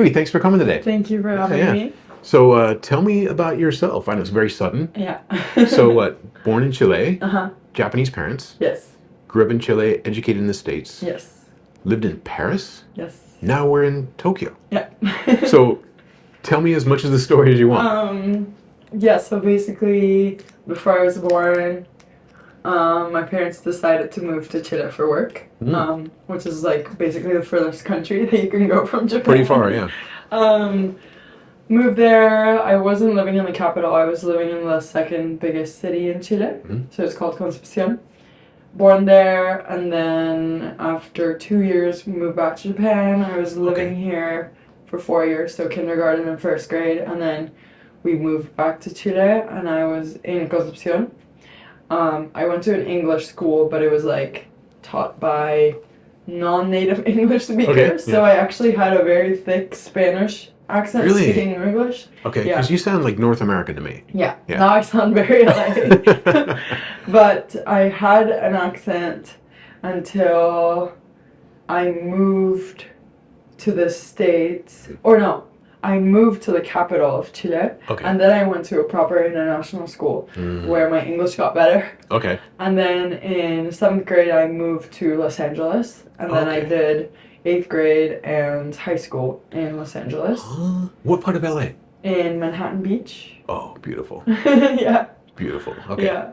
Yui, thanks for coming today. Thank you for having me. So tell me about yourself. I know it's very sudden. Yeah. So what? Born in Chile, Uh-huh. Japanese parents, Yes. grew up in Chile, educated in the States, Yes. lived in Paris. Yes. Now we're in Tokyo. Yeah. So tell me as much of the story as you want. Yeah, so basically, before I was born, my parents decided to move to Chile for work, which is like basically the furthest country that you can go from Japan. Pretty far, yeah. Moved there. I wasn't living in the capital. I was living in the second biggest city in Chile. So it's called Concepcion. Born there, and then after 2 years, moved back to Japan. I was living here for 4 years, so kindergarten and first grade, and then we moved back to Chile, and I was in Concepcion. I went to an English school, but it was like taught by non-native English speakers, so I actually had a very thick Spanish accent speaking English. Okay, because you sound like North American to me. Yeah. Now I sound very like but I had an accent until I moved to the States, or no, I moved to the capital of Chile, and then I went to a proper international school where my English got better. Okay. And then in 7th grade I moved to Los Angeles, and then I did 8th grade and high school in Los Angeles. What part of LA? In Manhattan Beach. Oh, beautiful. Yeah. Beautiful. Okay. Yeah.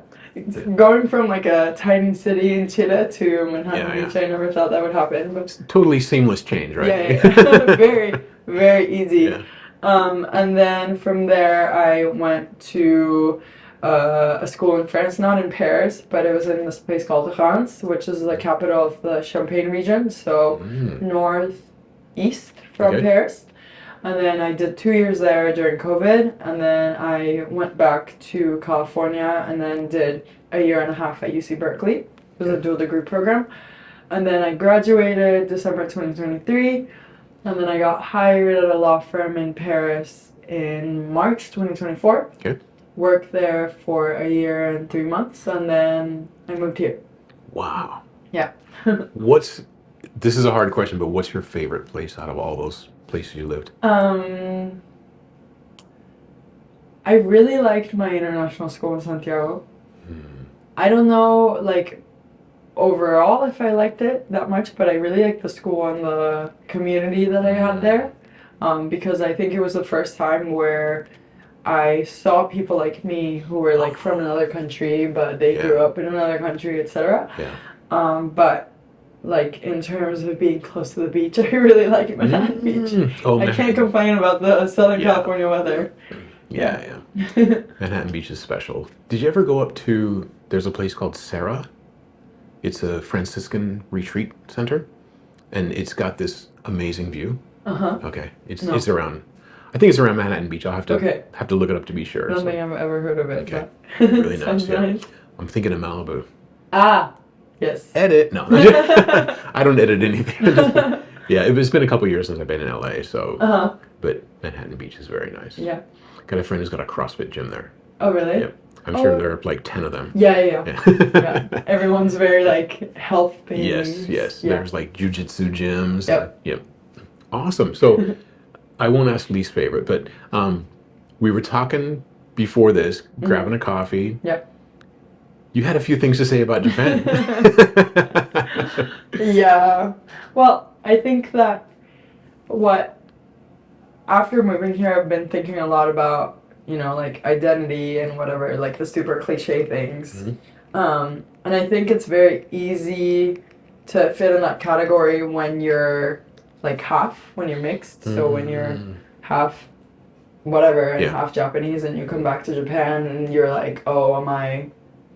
Going from like a tiny city in Chile to Manhattan Beach, I never thought that would happen. But it's totally seamless change, right? Yeah. Very, very easy. Yeah. And then from there I went to a school in France, not in Paris, but it was in this place called Reims, which is the capital of the Champagne region, so northeast from Paris. And then I did 2 years there during COVID, and then I went back to California and then did a year and a half at UC Berkeley. It was a dual degree program. And then I graduated December 2023, and then I got hired at a law firm in Paris in March 2024. Okay. Worked there for a year and 3 months, and then I moved here. Wow. Yeah. This is a hard question, but what's your favorite place out of all those places you lived? I really liked my international school in Santiago. I don't know, like, overall if I liked it that much, but I really liked the school and the community that I had there, because I think it was the first time where I saw people like me who were like from another country, but they grew up in another country, etc. But like in terms of being close to the beach, I really like Manhattan Beach. I can't complain about the Southern California weather. Yeah. Manhattan Beach is special. Did you ever go up to, there's a place called Sarah. It's a Franciscan retreat center, and it's got this amazing view. Okay. It's around, I think it's around Manhattan Beach. I'll have to look it up to be sure. I don't think I've ever heard of it. Okay. Really nice. Nice. I'm thinking of Malibu. Yes. Edit. No. I don't edit anything. Yeah, it's been a couple years since I've been in LA, so. But Manhattan Beach is very nice. Yeah. Got a friend who's got a CrossFit gym there. Oh, really? Yep. I'm sure there are like 10 of them. Yeah. Everyone's very like health things. Yes. There's like jujitsu gyms. Yep. Awesome. So I won't ask least favorite, but we were talking before this, grabbing a coffee. Yep. You had a few things to say about Japan. Yeah. Well, I think that after moving here, I've been thinking a lot about, like identity and whatever, like the super cliche things. And I think it's very easy to fit in that category when you're like half, when you're mixed. So when you're half whatever and half Japanese, and you come back to Japan and you're like, oh, am I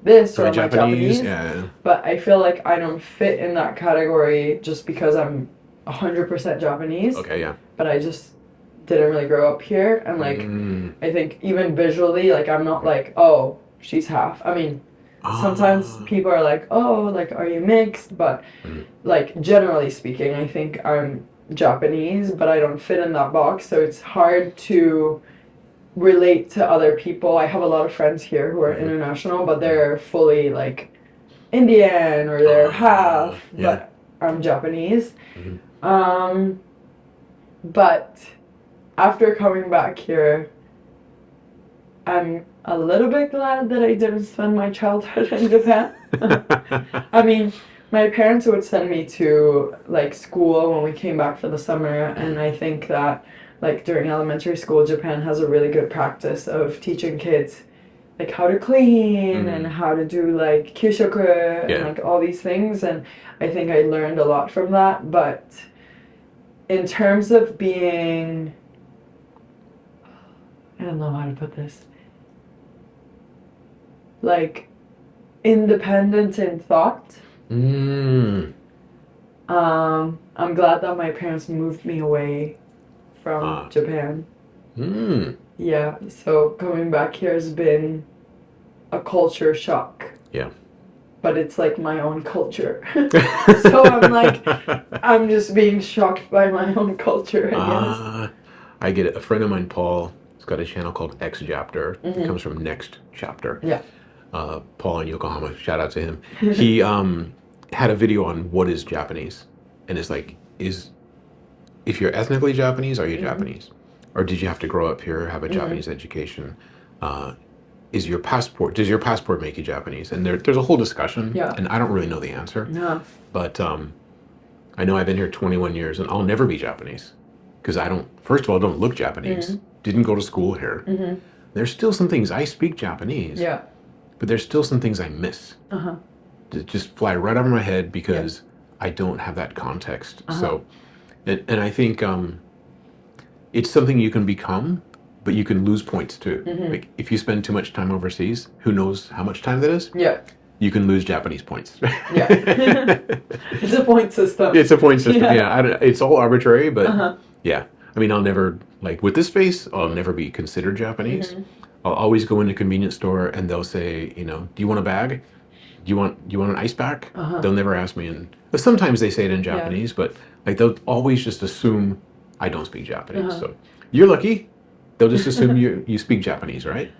this or am I Japanese? Yeah. But I feel like I don't fit in that category just because I'm 100% Japanese. Okay, yeah. But I just didn't really grow up here, and like I think even visually, like I'm not like, oh, she's half. I mean, sometimes people are like, oh, like are you mixed? But like generally speaking, I think I'm Japanese, but I don't fit in that box, so it's hard to relate to other people. I have a lot of friends here who are international, but they're fully like Indian or they're half, but I'm Japanese. But after coming back here, I'm a little bit glad that I didn't spend my childhood in Japan. I mean, my parents would send me to like school when we came back for the summer, and I think that like during elementary school, Japan has a really good practice of teaching kids like how to clean and how to do like kyushoku and like all these things, and I think I learned a lot from that. But in terms of being, I don't know how to put this, like independent in thought. I'm glad that my parents moved me away from Japan. Yeah, so coming back here has been a culture shock. Yeah. But it's like my own culture. So I'm like, I'm just being shocked by my own culture, I guess. I get it. A friend of mine, Paul, has got a channel called X Chapter. It comes from Next Chapter. Yeah. Paul in Yokohama, shout out to him. He had a video on what is Japanese. And it's like, if you're ethnically Japanese, are you Japanese? Or did you have to grow up here, have a Japanese education? Does your passport make you Japanese? And there's a whole discussion, and I don't really know the answer. Yeah. But I know I've been here 21 years, and I'll never be Japanese. Because first of all, I don't look Japanese. Didn't go to school here. There's still some things, I speak Japanese. Yeah. But there's still some things I miss. That just fly right over my head because I don't have that context. So, and I think it's something you can become, but you can lose points too. Like if you spend too much time overseas, who knows how much time that is? Yeah. You can lose Japanese points. Yeah. It's a point system. It's a point system. Yeah. It's all arbitrary, but yeah. I mean, I'll never, like with this face, I'll never be considered Japanese. I'll always go in a convenience store and they'll say, do you want a bag? Do you want an ice pack? They'll never ask me. But sometimes they say it in Japanese, but like they'll always just assume I don't speak Japanese. So you're lucky. They'll just assume you speak Japanese, right?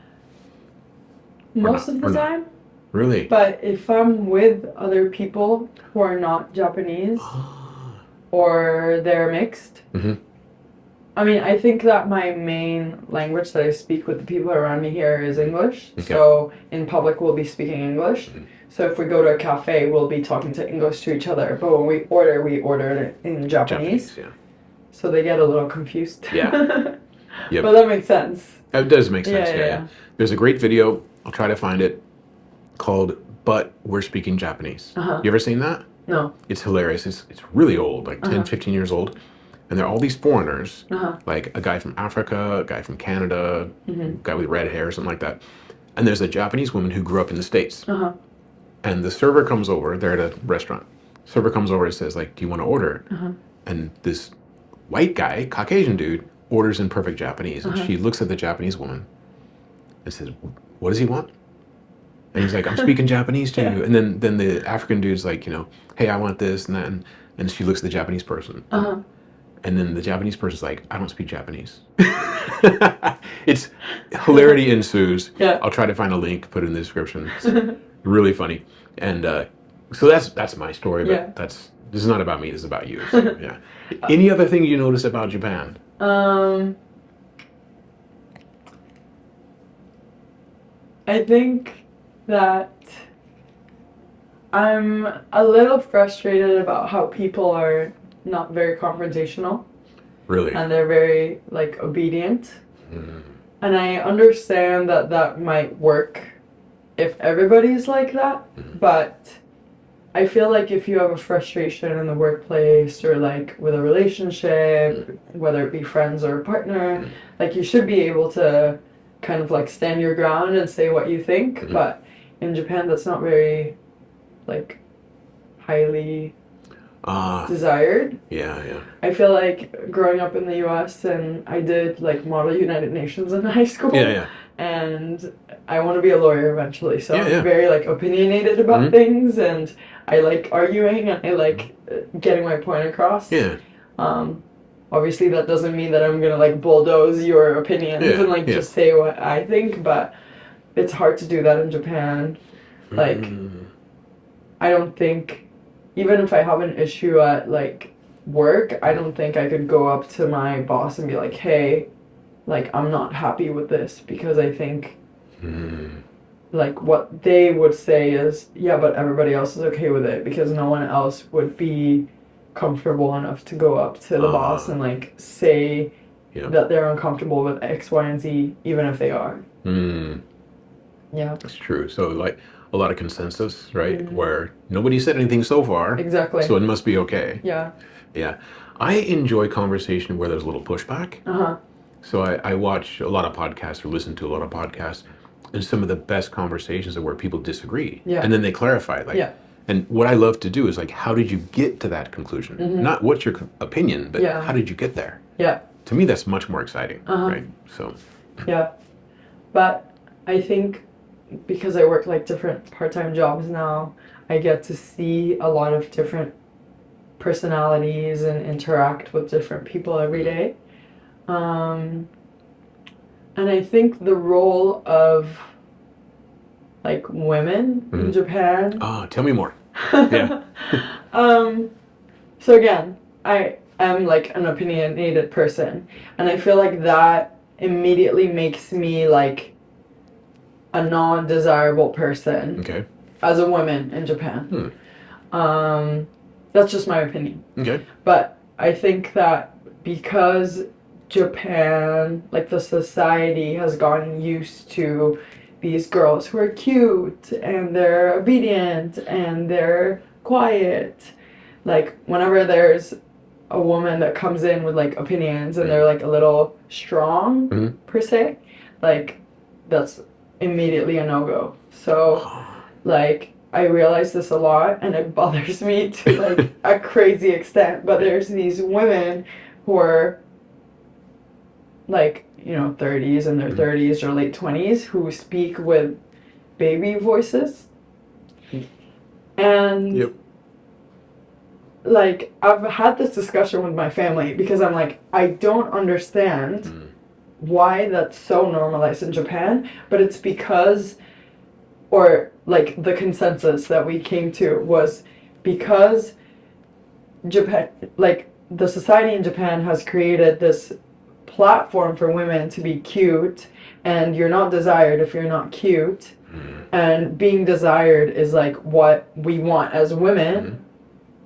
Most of the time. Really? But if I'm with other people who are not Japanese or they're mixed, I mean, I think that my main language that I speak with the people around me here is English. Okay. So in public, we'll be speaking English. So if we go to a cafe, we'll be talking to English to each other. But when we order it in Japanese. So they get a little confused. Yeah. Yep. But that makes sense. It does make sense, yeah. There's a great video, I'll try to find it, called But We're Speaking Japanese. You ever seen that? No. It's hilarious. It's really old, like 10, 15 years old. And there are all these foreigners, like a guy from Africa, a guy from Canada, a guy with red hair, something like that. And there's a Japanese woman who grew up in the States. And the server comes over, they're at a restaurant. Server comes over and says, like, do you want to order? And this white guy, Caucasian dude, orders in perfect Japanese. And she looks at the Japanese woman and says, what does he want? And he's like, I'm speaking Japanese to you. And then the African dude's like, hey, I want this and that. And she looks at the Japanese person. And then the Japanese person's like, I don't speak Japanese. It's hilarity ensues. I'll try to find a link, put it in the description. It's really funny. And so that's my story, but this is not about me, this is about you. So, yeah. Any other thing you notice about Japan? I think that I'm a little frustrated about how people are not very confrontational. Really? And they're very, like, obedient. And I understand that might work if everybody's like that, but I feel like if you have a frustration in the workplace or, like, with a relationship, whether it be friends or a partner, like, you should be able to kind of, like, stand your ground and say what you think, but in Japan that's not very, like, highly desired. Yeah. I feel like growing up in the US and I did like Model United Nations in high school. And I want to be a lawyer eventually. So I'm very like opinionated about things and I like arguing and I like getting my point across. Obviously that doesn't mean that I'm gonna like bulldoze your opinions and like just say what I think, but it's hard to do that in Japan. Like I don't think, even if I have an issue at like work, I don't think I could go up to my boss and be like, hey, like, I'm not happy with this, because I think like what they would say is, yeah, but everybody else is okay with it, because no one else would be comfortable enough to go up to the boss and like say that they're uncomfortable with X, Y, and Z, even if they are. Yeah. That's true. So like a lot of consensus, right? Where nobody said anything so far. Exactly. So it must be okay. Yeah. Yeah. I enjoy conversation where there's a little pushback. So I watch a lot of podcasts or listen to a lot of podcasts, and some of the best conversations are where people disagree. Yeah. And then they clarify. Like, and what I love to do is like, how did you get to that conclusion? Not what's your opinion, but how did you get there? Yeah. To me, that's much more exciting, right? So. Yeah. But I think because I work like different part-time jobs now, I get to see a lot of different personalities and interact with different people every day. And I think the role of like women in Japan. Oh, tell me more. Yeah. So again, I am like an opinionated person, and I feel like that immediately makes me like a non-desirable person as a woman in Japan. That's just my opinion. Okay. But I think that because Japan, like the society has gotten used to these girls who are cute and they're obedient and they're quiet. Like whenever there's a woman that comes in with like opinions and they're like a little strong per se, like that's immediately a no-go. So like I realize this a lot and it bothers me to like a crazy extent, but there's these women who are like, you know, 30s in their 30s or late 20s who speak with baby voices. And like I've had this discussion with my family because I'm like, I don't understand why that's so normalized in Japan, but it's because, or like the consensus that we came to was because Japan, like the society in Japan has created this platform for women to be cute, and you're not desired if you're not cute, and being desired is like what we want as women.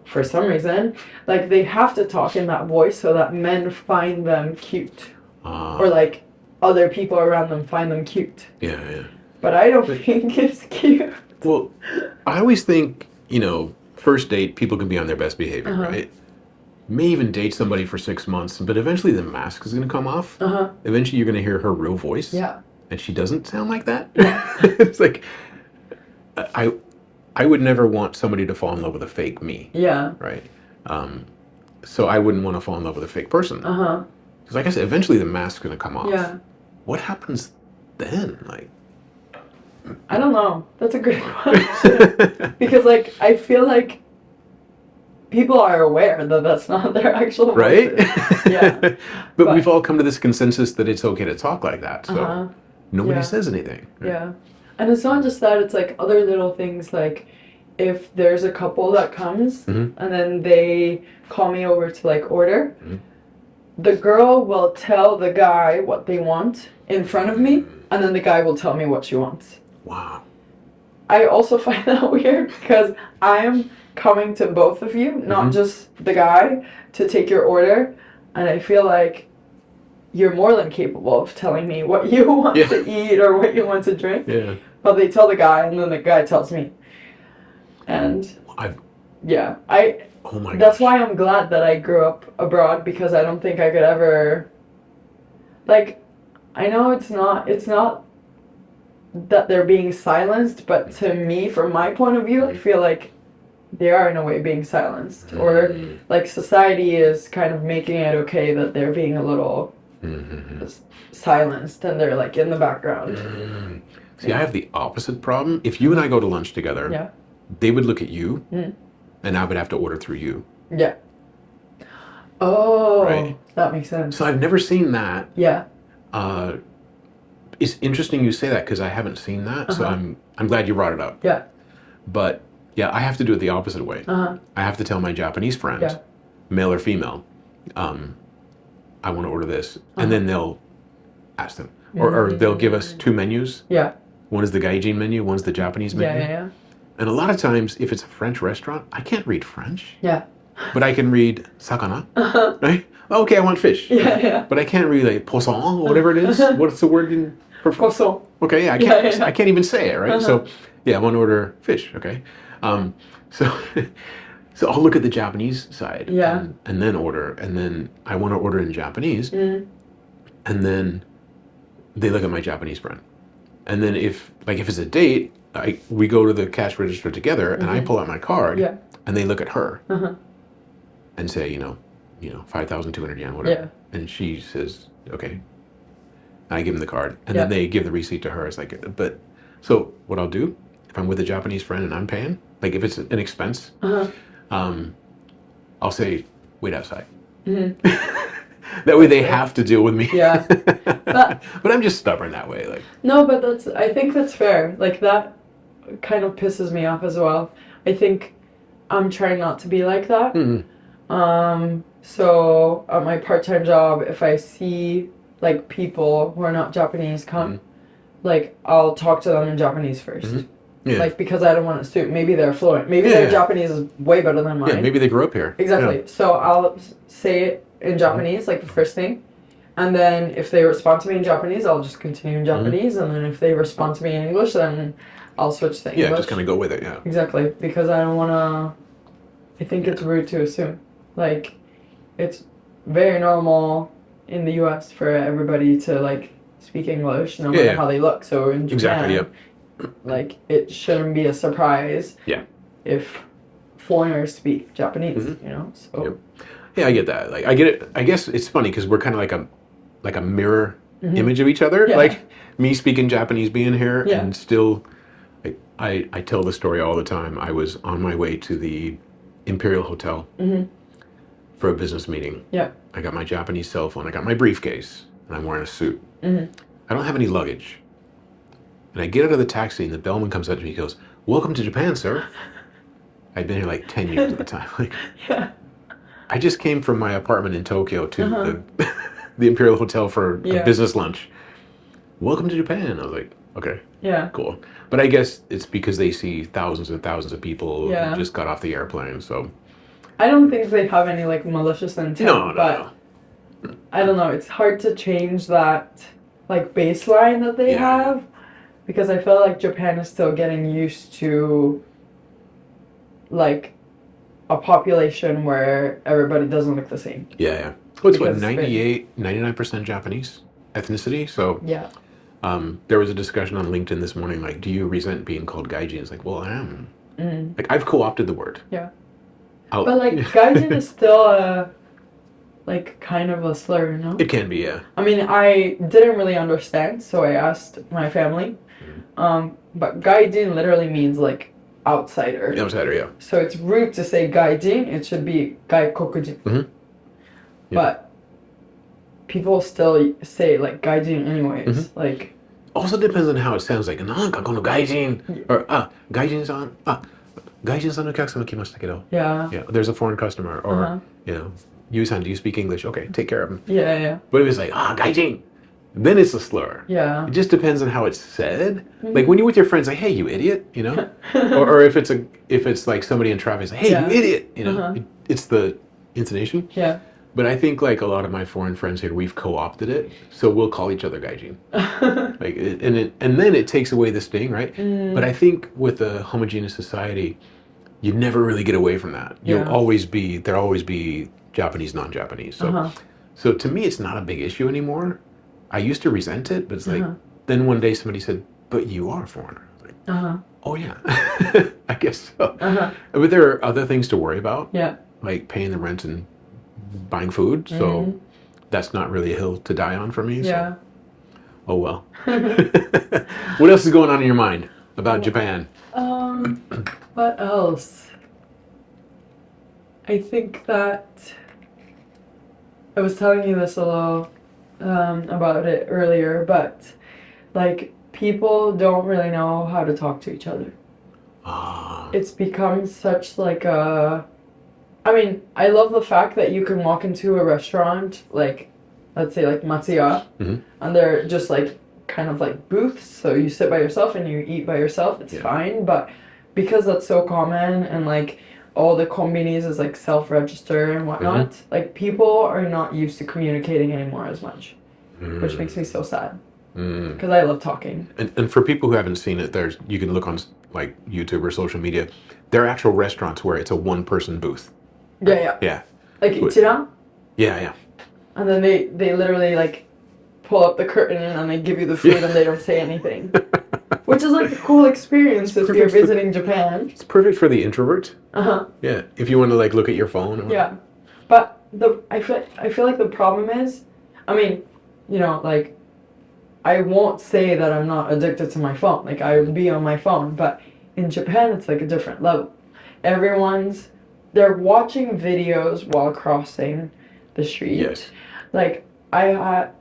For some reason, like they have to talk in that voice so that men find them cute, or like other people around them find them cute. But I don't think it's cute. Well, I always think, you know, first date, people can be on their best behavior, right? May even date somebody for 6 months, but eventually the mask is going to come off. Eventually you're going to hear her real voice. And she doesn't sound like that. It's like, I would never want somebody to fall in love with a fake me. Right? So I wouldn't want to fall in love with a fake person. Because like I said, eventually the mask's going to come off. What happens then? Like, I don't know. That's a great question. Because like, I feel like people are aware that that's not their actual voices. Right? But we've all come to this consensus that it's okay to talk like that. So nobody says anything. Right? And it's not just that, it's like other little things, like if there's a couple that comes and then they call me over to like order, the girl will tell the guy what they want in front of me, and then the guy will tell me what she wants. Wow. I also find that weird because I'm coming to both of you, not just the guy, to take your order, and I feel like you're more than capable of telling me what you want to eat or what you want to drink. But they tell the guy, and then the guy tells me. And oh my that's why I'm glad that I grew up abroad, because I don't think I could ever, like, I know it's not that they're being silenced, but to me, from my point of view, I feel like they are in a way being silenced, or like society is kind of making it okay that they're being a little silenced and they're like in the background. See, I have the opposite problem. If you and I go to lunch together, they would look at you, and I would have to order through you. Oh, that makes sense. So I've never seen that. It's interesting you say that because I haven't seen that. So I'm glad you brought it up. But yeah, I have to do it the opposite way. I have to tell my Japanese friends, male or female, I want to order this, and then they'll ask them, or they'll give us two menus. Yeah. One is the gaijin menu, one's the Japanese menu. Yeah. And a lot of times, if it's a French restaurant, I can't read French. Yeah. But I can read sakana, right? Okay, I want fish. Yeah. But I can't read like poisson or whatever it is. What's the word in? Poisson. Okay, yeah, I can't even say it, right? So, yeah, I want to order fish. Okay, so so I'll look at the Japanese side. Yeah. And then order, and then I want to order in Japanese, and then they look at my Japanese friend, and then if it's a date, we go to the cash register together, and I pull out my card, and they look at her, and say, 5,200 yen, whatever, and she says, okay. I give them the card, and then they give the receipt to her. It's like, but so what I'll do if I'm with a Japanese friend and I'm paying, like if it's an expense, I'll say, wait outside. That way they have to deal with me. Yeah, but I'm just stubborn that way. Like no, but I think that's fair. Like that kind of pisses me off as well. I think I'm trying not to be like that. So at my part-time job, if I see like people who are not Japanese come, like I'll talk to them in Japanese first. Yeah. Like because I don't want to assume. Maybe they're fluent. Maybe their Japanese is way better than mine. Yeah, maybe they grew up here. Exactly. Yeah. So I'll say it in Japanese, like the first thing. And then if they respond to me in Japanese, I'll just continue in Japanese. And then if they respond to me in English, then I'll switch to English. Yeah, just kind of go with it, yeah. Exactly. Because I don't want to... I think it's rude to assume. Like, it's very normal in the US for everybody to, like, speak English no matter how they look. So in Japan, like, it shouldn't be a surprise if foreigners speak Japanese, you know? So... Yeah, I get that. Like, I get it. I guess it's funny because we're kind of like a mirror image of each other. Yeah. Like me speaking Japanese, being here, and still, I tell the story all the time. I was on my way to the Imperial Hotel for a business meeting. Yeah. I got my Japanese cell phone. I got my briefcase, and I'm wearing a suit. I don't have any luggage. And I get out of the taxi, and the bellman comes up to me. He goes, "Welcome to Japan, sir." I'd been here like 10 years at the time. Like, I just came from my apartment in Tokyo to the Imperial Hotel for a business lunch. Welcome to Japan. I was like, okay, cool. But I guess it's because they see thousands and thousands of people who just got off the airplane. So I don't think they have any like malicious intent. No. I don't know. It's hard to change that like baseline that they have because I feel like Japan is still getting used to like a population where everybody doesn't look the same. Yeah. Well, it's what, 99% Japanese ethnicity. So there was a discussion on LinkedIn this morning, like, do you resent being called gaijin? It's like, well, I am. Like, I've co-opted the word. Yeah. But like, gaijin is still a, like, kind of a slur, you know? It can be, yeah. I mean, I didn't really understand, so I asked my family. But gaijin literally means, like, outsider. Outsider, yeah. So it's rude to say gaijin. It should be gaikokujin. But people still say like gaijin anyways. Like also depends on how it sounds. Like nanka kono gaijin or gaijin-san gaijin-san no okyaksan kimashita kedo. Yeah. There's a foreign customer or Yui-san, do you speak English? Okay, take care of him. Yeah. But if it's like gaijin, then it's a slur. Yeah. It just depends on how it's said. Like when you're with your friends, like, hey, you idiot, you know? or if it's like somebody in traffic, it's like, hey, you idiot, you know? It's the intonation. Yeah. But I think like a lot of my foreign friends here, we've co-opted it, so we'll call each other gaijin. Like, and then it takes away the sting, right? But I think with a homogeneous society, you never really get away from that. There'll always be Japanese, non-Japanese. So to me, it's not a big issue anymore. I used to resent it, but it's like, then one day somebody said, but you are a foreigner. Like, oh yeah, I guess so. But there are other things to worry about. Yeah. Like paying the rent and buying food. So that's not really a hill to die on for me. Yeah. So. Oh well. What else is going on in your mind about Japan? What else? I think that I was telling you this a little about it earlier, but like people don't really know how to talk to each other. It's become such like a I mean, I love the fact that you can walk into a restaurant, like, let's say, like Matsuya, and they're just, like, kind of like booths, so you sit by yourself and you eat by yourself, it's fine, but because that's so common and, like, all the konbinis is, like, self-register and whatnot, like, people are not used to communicating anymore as much, which makes me so sad, because I love talking. And for people who haven't seen it, you can look on, like, YouTube or social media, there are actual restaurants where it's a one-person booth. Yeah. Like Ichiran? Yeah. And then they literally, like, pull up the curtain and they give you the food and they don't say anything. Which is, like, a cool experience if you're visiting Japan. It's perfect for the introvert. Uh-huh. Yeah, if you want to, like, look at your phone. Yeah. But I feel like the problem is, I mean, you know, like, I won't say that I'm not addicted to my phone. Like, I would be on my phone. But in Japan, it's, like, a different level. They're watching videos while crossing the street. Yes. Like,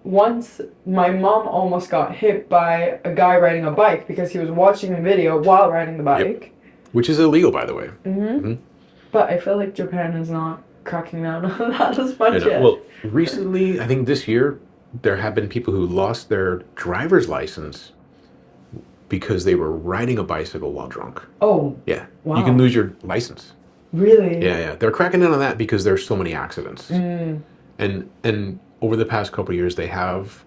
once my mom almost got hit by a guy riding a bike because he was watching a video while riding the bike. Yep. Which is illegal, by the way. But I feel like Japan is not cracking down on that as much yet. Well, recently, I think this year, there have been people who lost their driver's license because they were riding a bicycle while drunk. Oh. Yeah. Wow. You can lose your license. Really? Yeah. They're cracking down on that because there's so many accidents. And over the past couple of years, they have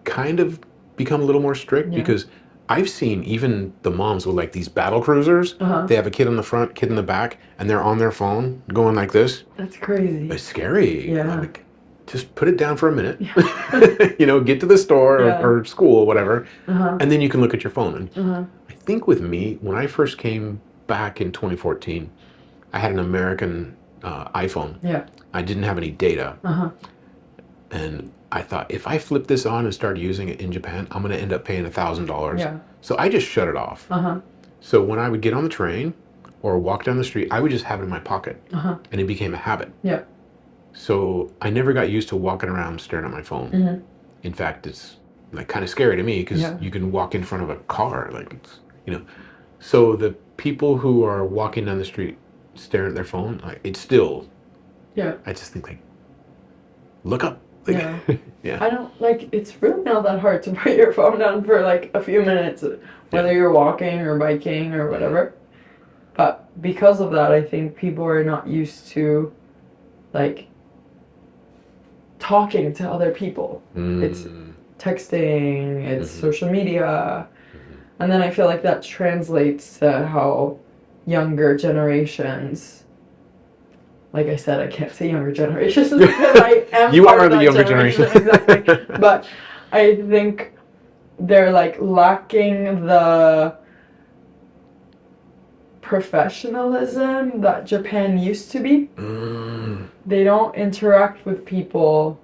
kind of become a little more strict because I've seen even the moms with, like, these battle cruisers. They have a kid in the front, kid in the back, and they're on their phone going like this. That's crazy. It's scary. Yeah. Like, just put it down for a minute. You know, get to the store or school, whatever, and then you can look at your phone. And I think with me, when I first came back in 2014, I had an American iPhone. Yeah. I didn't have any data. And I thought, if I flip this on and start using it in Japan, I'm going to end up paying $1,000. Yeah. So I just shut it off. So when I would get on the train or walk down the street, I would just have it in my pocket. And it became a habit. Yeah. So I never got used to walking around staring at my phone. In fact, it's, like, kind of scary to me because you can walk in front of a car. Like, it's, you know. So the people who are walking down the street staring at their phone, like, it's still... Yeah. I just think, like, look up. Like, I don't, like, it's really not that hard to put your phone down for, like, a few minutes, whether you're walking or biking or whatever. But because of that, I think people are not used to, like, talking to other people. It's texting, it's social media. And then I feel like that translates to how younger generations... Like I said, I can't say younger generations because I am you part are of the that younger generation. Exactly. But I think they're, like, lacking the professionalism that Japan used to be. They don't interact with people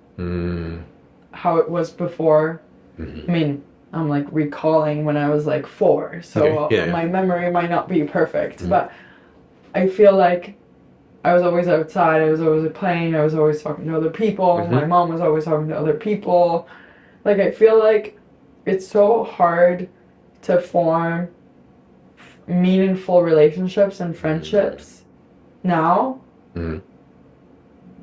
how it was before. I mean, I'm, like, recalling when I was, like, 4, so my memory might not be perfect, but I feel like I was always outside, I was always playing, I was always talking to other people, my mom was always talking to other people. Like, I feel like it's so hard to form meaningful relationships and friendships now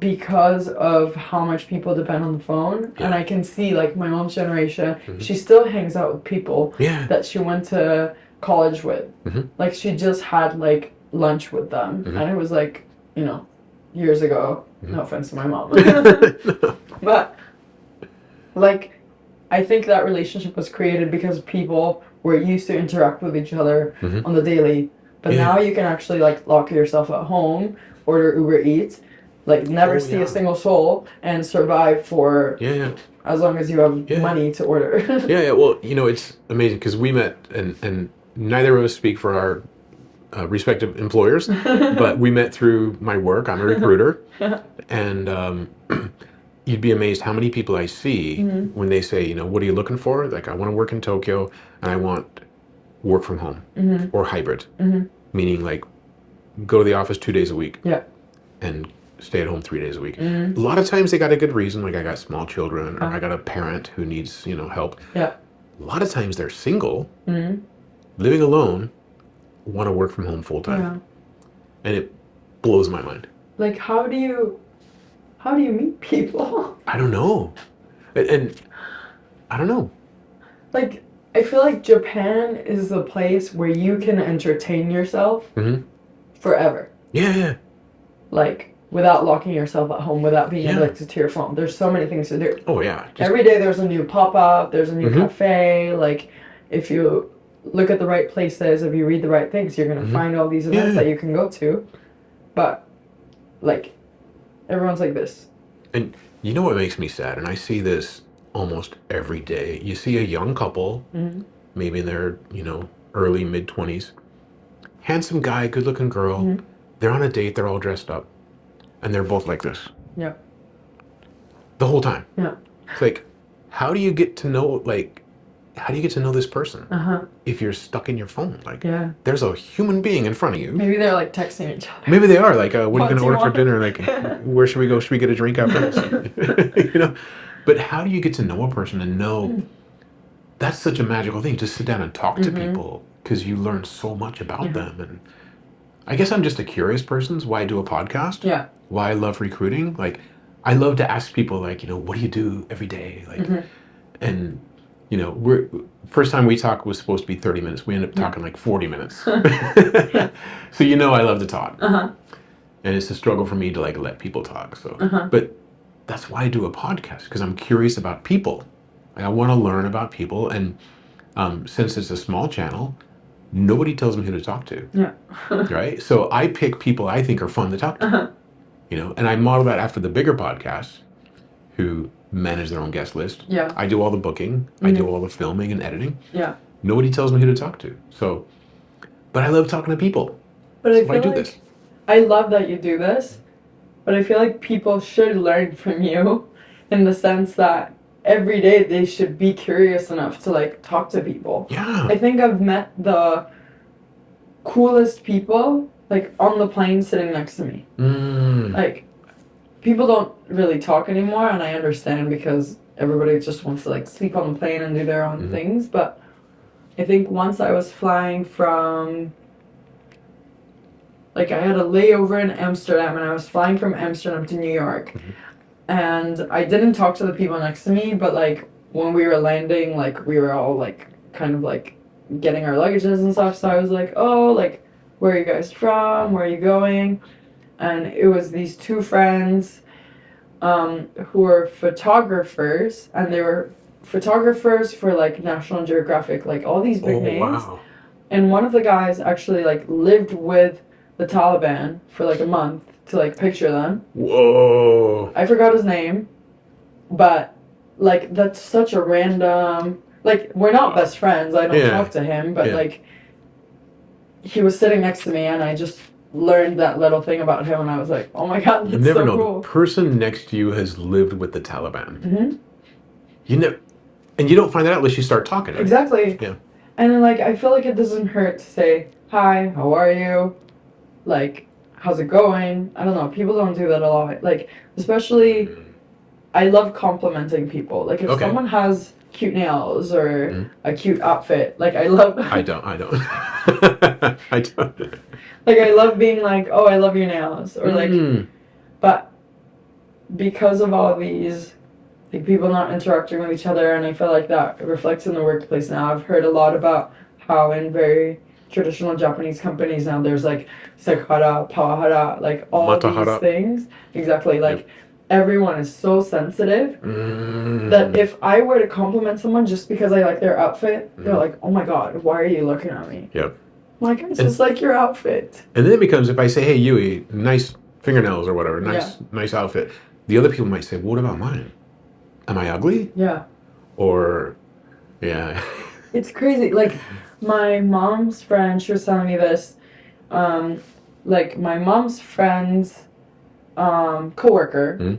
because of how much people depend on the phone. And I can see, like, my mom's generation, she still hangs out with people that she went to college with. Like, she just had, like, lunch with them, and it was, like, you know, years ago. No offense to my mom. But, like, I think that relationship was created because people were used to interact with each other on the daily. But now you can actually, like, lock yourself at home, order Uber Eats, like, never see a single soul, and survive for as long as you have money to order. Well, you know, it's amazing because we met, and neither of us speak for our respective employers, but we met through my work. I'm a recruiter, and you'd be amazed how many people I see when they say, you know, what are you looking for? Like, I want to work in Tokyo, and I want work from home or hybrid, meaning, like, go to the office 2 days a week, and stay at home 3 days a week. A lot of times they got a good reason, like I got small children, or I got a parent who needs, you know, help. A lot of times they're single, living alone, want to work from home full time, and it blows my mind. like, how do you meet people? I don't know. And I don't know. Like, I feel like Japan is the place where you can entertain yourself forever. Yeah. Like, without locking yourself at home, without being Yeah. addicted to your phone. There's so many things to do. Oh, yeah. Every day there's a new pop-up, there's a new cafe. Like, if you look at the right places, if you read the right things, you're going to find all these events that you can go to. But, like, everyone's like this. And you know what makes me sad? And I see this almost every day. You see a young couple, maybe in their, early, mid-20s. Handsome guy, good-looking girl. They're on a date, they're all dressed up. And they're both like this. Yeah. The whole time. Yeah. It's like, how do you get to know this person if you're stuck in your phone? Like, there's a human being in front of you. Maybe they're like texting each other. Maybe they are like, what are you going to order for dinner? Like, where should we go? Should we get a drink after this? But how do you get to know a person and know that's such a magical thing? Just sit down and talk to people because you learn so much about them. And I guess I'm just a curious person. It's why I do a podcast. Yeah. Why I love recruiting. Like, I love to ask people, like, what do you do every day? Like, and first time we talked was supposed to be 30 minutes. We ended up talking like 40 minutes. So I love to talk. And it's a struggle for me to like let people talk. So, but that's why I do a podcast, because I'm curious about people. Like, I want to learn about people, and since it's a small channel, nobody tells me who to talk to. Yeah. Right? So I pick people I think are fun to talk to. And I model that after the bigger podcasts who manage their own guest list. Yeah. I do all the booking. I do all the filming and editing. Yeah. Nobody tells me who to talk to. So, but I love talking to people. But I do this. I love that you do this, but I feel like people should learn from you in the sense that every day they should be curious enough to like talk to people. Yeah. I think I've met the coolest people like on the plane sitting next to me. Like, people don't really talk anymore, and I understand because everybody just wants to like sleep on the plane and do their own things. But I think once I was flying from, like, I had a layover in Amsterdam, and I was flying from Amsterdam to New York. And I didn't talk to the people next to me, but like when we were landing, like we were all like kind of like getting our luggages and stuff. So I was like, oh, like, where are you guys from? Where are you going? And it was these two friends who were photographers, and they were photographers for like National Geographic, like all these big names. Wow. And one of the guys actually like lived with the Taliban for like a month to like picture them. Whoa. I forgot his name, but like that's such a random, like, we're not best friends. I don't talk to him, but like he was sitting next to me, and I just learned that little thing about him, and I was like, oh my god, that's You never so know. cool. The person next to you has lived with the Taliban. And you don't find that out unless you start talking. Right? Exactly. Yeah. And then like I feel like it doesn't hurt to say hi, how are you, like, how's it going? I don't know. People don't do that a lot. Like, especially, I love complimenting people. Like, if someone has cute nails or a cute outfit, like, I love. I don't. I don't. Like, I love being like, oh, I love your nails, or like, but because of all these, like, people not interacting with each other, and I feel like that reflects in the workplace now. I've heard a lot about how in very traditional Japanese companies now there's like sekhara, pawahara, like all Matahara. these things. Exactly. Like, everyone is so sensitive that if I were to compliment someone just because I like their outfit, they're like, oh my god, why are you looking at me? Yep. I'm like, it's just like your outfit. And then it becomes, if I say, hey, Yui, nice fingernails or whatever, nice outfit, the other people might say, well, what about mine? Am I ugly? Yeah. Or, yeah. It's crazy. Like, my mom's friend, she was telling me this, like, my mom's friend's coworker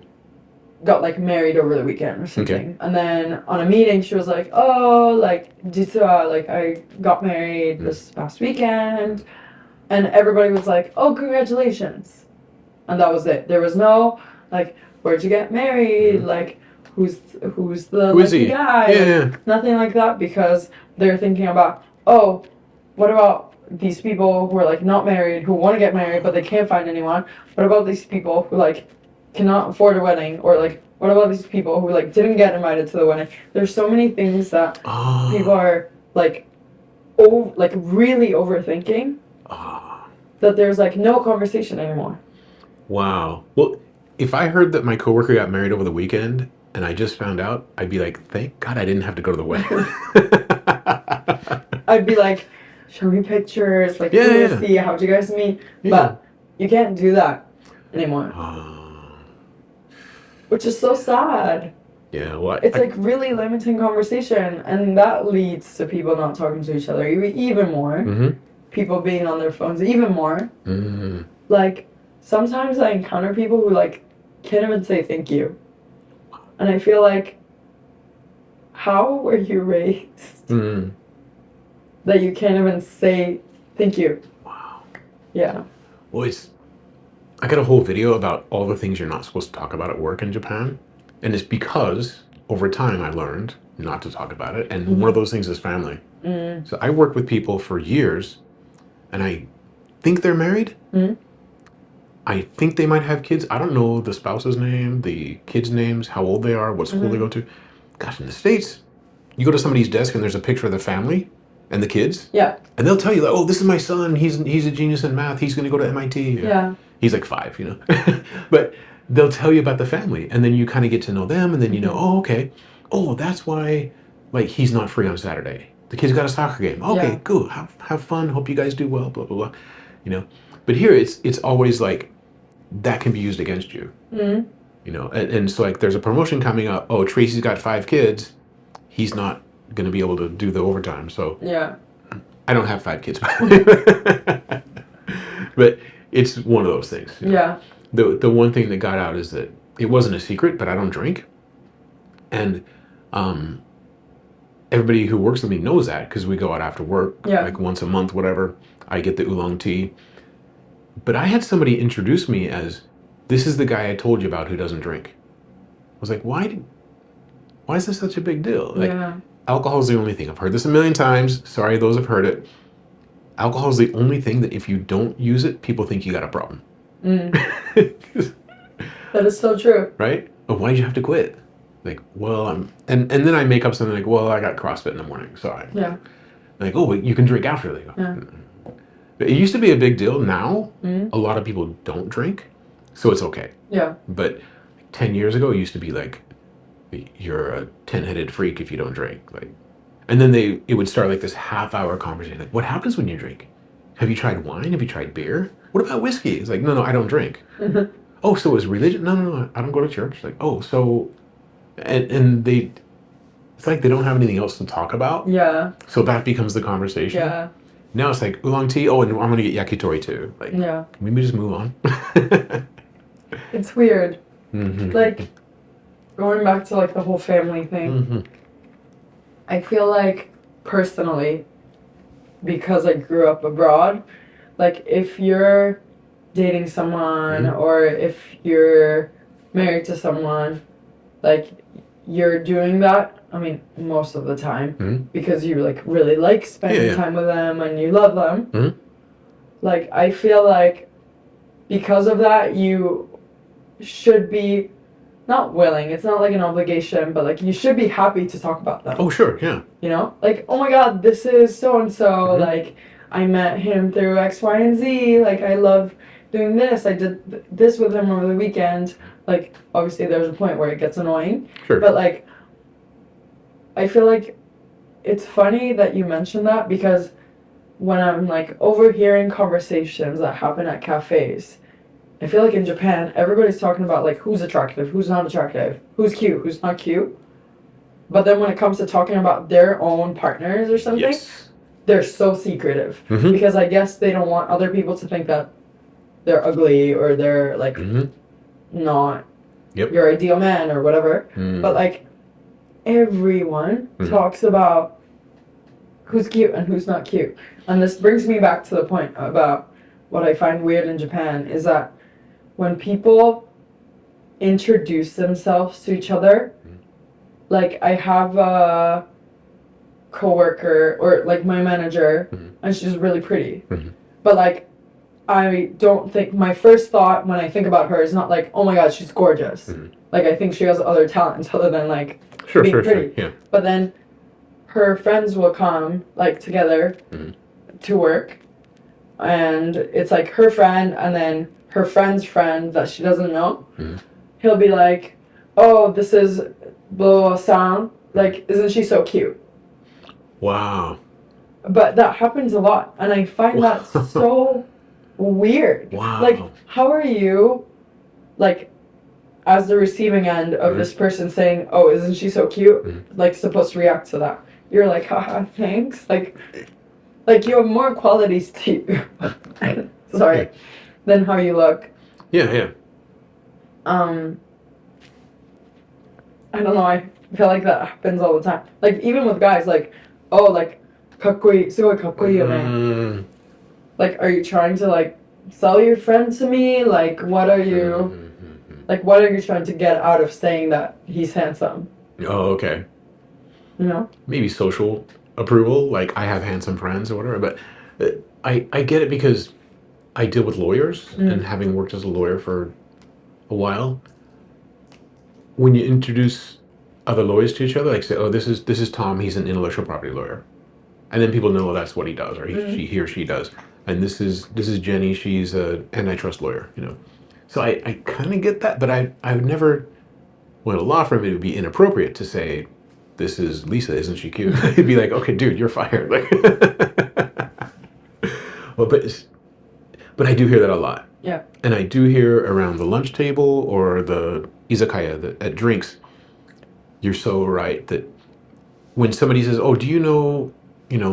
got like married over the weekend or something. And then on a meeting she was like, oh, like,実は, like, I got married this past weekend, and everybody was like, oh, congratulations, and that was it. There was no like, where'd you get married, like, who's the lucky guy, yeah. nothing like that, because they're thinking about, oh, what about these people who are like not married, who want to get married but they can't find anyone? What about these people who like cannot afford a wedding? Or like, what about these people who like didn't get invited to the wedding? There's so many things that people are like, like really overthinking that there's like no conversation anymore. Wow. Well, if I heard that my coworker got married over the weekend and I just found out, I'd be like, thank God I didn't have to go to the wedding. I'd be like, show me pictures, like, who see, how'd you guys meet? Yeah. But you can't do that anymore. Which is so sad. Yeah, well, it's like really limiting conversation, and that leads to people not talking to each other even more. People being on their phones even more. Like, sometimes I encounter people who like can't even say thank you, and I feel like, how were you raised that you can't even say thank you? Wow. Yeah. Well, I got a whole video about all the things you're not supposed to talk about at work in Japan. And it's because over time I learned not to talk about it. And one of those things is family. So I worked with people for years and I think they're married. I think they might have kids. I don't know the spouse's name, the kids' names, how old they are, what school they go to. Gosh, in the States, you go to somebody's desk and there's a picture of the family and the kids. Yeah. And they'll tell you, like, oh, this is my son. He's a genius in math. He's going to go to MIT. Yeah. He's like 5, you know. But they'll tell you about the family. And then you kind of get to know them. And then you know, oh, okay. Oh, that's why, like, he's not free on Saturday. The kid's got a soccer game. Okay, cool. Have fun. Hope you guys do well, blah, blah, blah. You know. But here it's always like, that can be used against you. You know. And so, like, there's a promotion coming up. Oh, Tracy's got 5 kids. He's not going to be able to do the overtime. So yeah. I don't have 5 kids. But it's one of those things. You know? Yeah. The one thing that got out is that it wasn't a secret, but I don't drink. And everybody who works with me knows that because we go out after work, like once a month, whatever. I get the oolong tea. But I had somebody introduce me as, this is the guy I told you about who doesn't drink. I was like, why is this such a big deal? Like, alcohol is the only thing. I've heard this a million times. Sorry, those have heard it. Alcohol is the only thing that if you don't use it, people think you got a problem. That is so true. Right? But why'd you have to quit? Like, well, and then I make up something like, well, I got CrossFit in the morning, so like, oh, but you can drink after. They go. It used to be a big deal. Now, a lot of people don't drink, so it's okay. Yeah. But 10 years ago, it used to be like, you're a 10-headed freak if you don't drink. Like, and then it would start like this half-hour conversation. Like, what happens when you drink? Have you tried wine? Have you tried beer? What about whiskey? It's like, no, I don't drink. Oh, so is religion? No, I don't go to church. Like, oh, so, and it's like they don't have anything else to talk about. Yeah. So that becomes the conversation. Yeah. Now it's like oolong tea. Oh, and I'm gonna get yakitori too. Like, can we just move on? It's weird. Like, going back to like the whole family thing. I feel like personally, because I grew up abroad, like if you're dating someone or if you're married to someone, like you're doing that, I mean, most of the time, because you like really like spending time with them and you love them. Like, I feel like because of that, you should be not willing. It's not like an obligation, but like you should be happy to talk about them. Oh, sure, yeah. You know, like, oh my God, this is so and so. Like, I met him through X, Y, and Z. Like, I love doing this. I did this with him over the weekend. Like, obviously, there's a point where it gets annoying. Sure. But like, I feel like it's funny that you mentioned that because when I'm like overhearing conversations that happen at cafes, I feel like in Japan, everybody's talking about like who's attractive, who's not attractive, who's cute, who's not cute. But then when it comes to talking about their own partners or something, they're so secretive. Because I guess they don't want other people to think that they're ugly or they're like not your ideal man or whatever. But like everyone talks about who's cute and who's not cute. And this brings me back to the point about what I find weird in Japan is that when people introduce themselves to each other, like I have a coworker or like my manager, and she's really pretty. But like, I don't think my first thought when I think about her is not like, oh my god, she's gorgeous. Like I think she has other talents other than like being pretty. Yeah. But then her friends will come like together to work, and it's like her friend and then her friend's friend that she doesn't know. He'll be like, oh, this is blah Sang. Like, isn't she so cute? Wow. But that happens a lot, and I find that so weird. Wow. Like, how are you, like, as the receiving end of this person saying, oh, isn't she so cute? Like, supposed to react to that? You're like, haha, thanks. Like you have more qualities to you. Sorry. Than how you look. Yeah. I don't know, I feel like that happens all the time. Like, even with guys, like, oh, like, かっこいい, すごいかっこいいよね. Like, are you trying to, like, sell your friend to me? Like, what are you trying to get out of saying that he's handsome? Oh, okay. You know? Maybe social approval, like I have handsome friends or whatever, but I get it because I deal with lawyers, and having worked as a lawyer for a while, when you introduce other lawyers to each other, like say, oh, this is Tom, he's an intellectual property lawyer, and then people know that's what he does, or he or she does, and this is Jenny, she's an antitrust lawyer, you know. So I kind of get that, but I would never, well, in a law firm it would be inappropriate to say, this is Lisa, isn't she cute? It'd be like, okay, dude, you're fired. Like, well, but I do hear that a lot. Yeah. And I do hear around the lunch table or the izakaya, at drinks, you're so right that when somebody says, oh, do you know,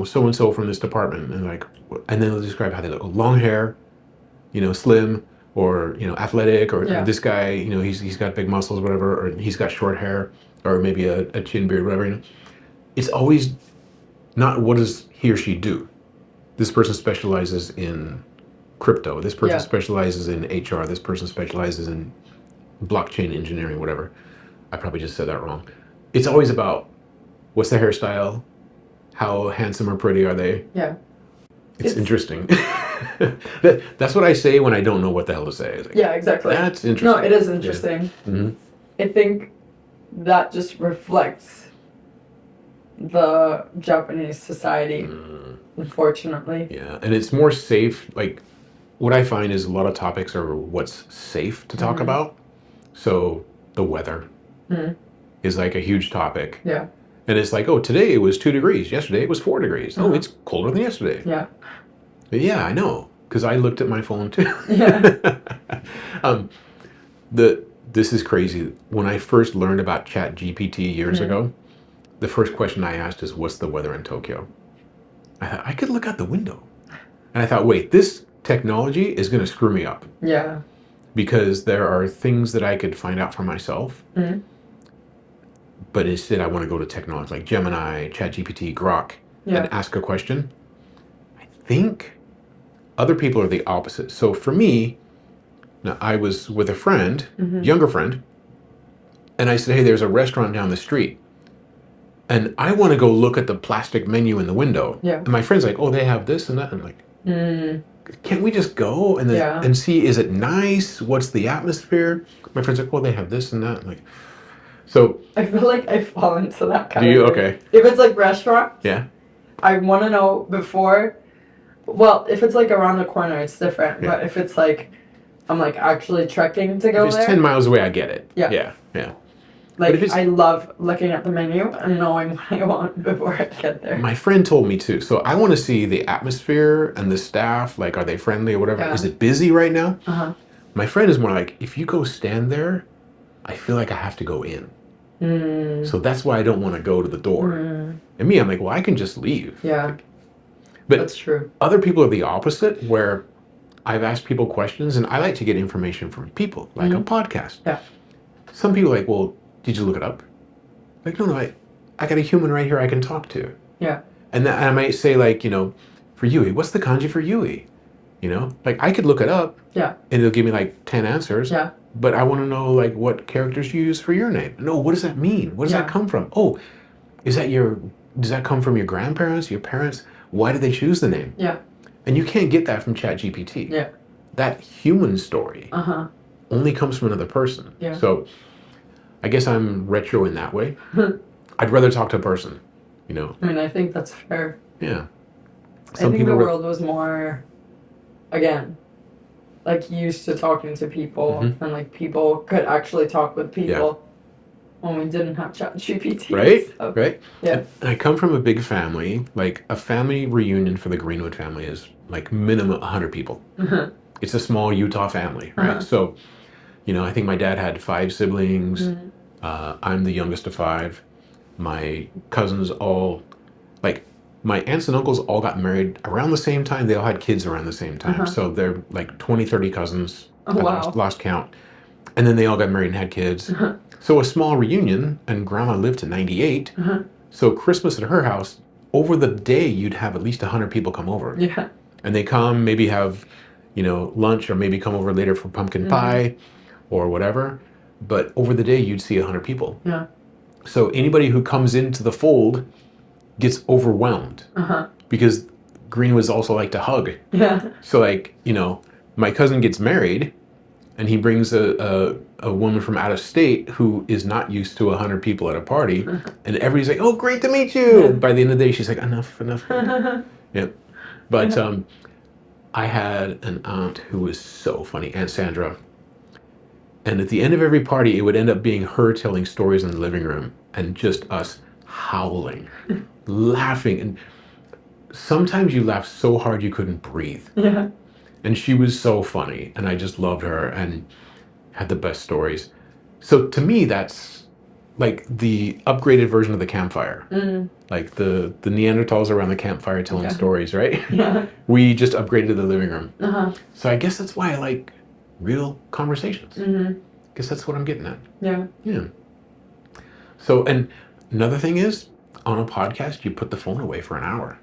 so-and-so from this department? And like, and then they'll describe how they look. Long hair, slim, or, athletic, or this guy, he's got big muscles, whatever, or he's got short hair, or maybe a chin beard, whatever, It's always not what does he or she do. This person specializes in crypto. This person specializes in HR. This person specializes in blockchain engineering, whatever. I probably just said that wrong. It's always about what's the hairstyle, how handsome or pretty are they. Yeah. It's interesting. That's what I say when I don't know what the hell to say. Like, yeah, exactly. That's interesting. No, it is interesting. Yeah. I think that just reflects the Japanese society, unfortunately. Yeah, and it's more safe. Like, what I find is a lot of topics are what's safe to talk about. So the weather is like a huge topic. Yeah. And it's like, oh, today it was 2 degrees. Yesterday it was 4 degrees. Oh, it's colder than yesterday. Yeah. But yeah, I know, because I looked at my phone too. Yeah. This is crazy. When I first learned about ChatGPT years ago, the first question I asked is, what's the weather in Tokyo? I thought, I could look out the window. And I thought, wait, this technology is going to screw me up. Yeah. Because there are things that I could find out for myself. But instead, I want to go to technology like Gemini, ChatGPT, Grok, and ask a question. I think other people are the opposite. So for me, now I was with a friend, younger friend, and I said, hey, there's a restaurant down the street. And I want to go look at the plastic menu in the window. Yeah. And my friend's like, oh, they have this and that. I'm like, can't we just go and then and see, is it nice? What's the atmosphere? My friend's like, well, they have this and that. I'm like, so. I feel like I fall into that kind of. Do you? Thing. Okay. If it's like restaurants. Yeah. I want to know before. Well, if it's like around the corner, it's different. Yeah. But if it's like, I'm like actually trekking to go there. If it's 10 miles away, I get it. Yeah. Yeah. Like, I love looking at the menu and knowing what I want before I get there. My friend told me too. So I want to see the atmosphere and the staff. Like, are they friendly or whatever? Yeah. Is it busy right now? My friend is more like, if you go stand there, I feel like I have to go in. So that's why I don't want to go to the door. And me, I'm like, well, I can just leave. Yeah. But that's true. Other people are the opposite, where I've asked people questions and I like to get information from people, like a podcast. Yeah. Some people are like, well, did you look it up? Like, no, I got a human right here I can talk to. Yeah. And I might say, like, for Yui, what's the kanji for Yui? Like, I could look it up. Yeah. And it'll give me like 10 answers. Yeah. But I want to know, like, what characters you use for your name. No, what does that mean? Where does that come from? Oh, is that your does that come from your grandparents, your parents? Why did they choose the name? Yeah. And you can't get that from ChatGPT. Yeah. That human story only comes from another person. Yeah. So I guess I'm retro in that way. I'd rather talk to a person, you know. I mean, I think that's fair. Yeah. I think the world was more, again, like used to talking to people, and like people could actually talk with people when we didn't have ChatGPT. Right? So, right? Yeah. And I come from a big family. Like, a family reunion for the Greenwood family is like minimum 100 people. It's a small Utah family, right? So, you know, I think my dad had 5 siblings. I'm the youngest of 5. My cousins all, like, my aunts and uncles all got married around the same time. They all had kids around the same time. So they're like 20, 30 cousins. Oh, wow. Lost count. And then they all got married and had kids. So a small reunion, and grandma lived to 98. So Christmas at her house, over the day, you'd have at least 100 people come over. Yeah. And they come, maybe have, you know, lunch, or maybe come over later for pumpkin pie or whatever. But over the day, you'd see 100 people. Yeah. So anybody who comes into the fold gets overwhelmed because Greenwoods also like to hug. Yeah. So, like, you know, my cousin gets married, and he brings a woman from out of state who is not used to 100 people at a party, and everybody's like, "Oh, great to meet you." By the end of the day, she's like, "Enough." Yeah. But I had an aunt who was so funny, Aunt Sandra. And at the end of every party, it would end up being her telling stories in the living room, and just us howling, laughing. And sometimes you laughed so hard you couldn't breathe. Yeah. And she was so funny, and I just loved her and had the best stories. So to me, that's like the upgraded version of the campfire. Like the Neanderthals around the campfire telling stories, right? Yeah. We just upgraded the living room. So I guess that's why I like real conversations. I guess that's what I'm getting at. Yeah. Yeah. So, and another thing is, on a podcast, you put the phone away for an hour,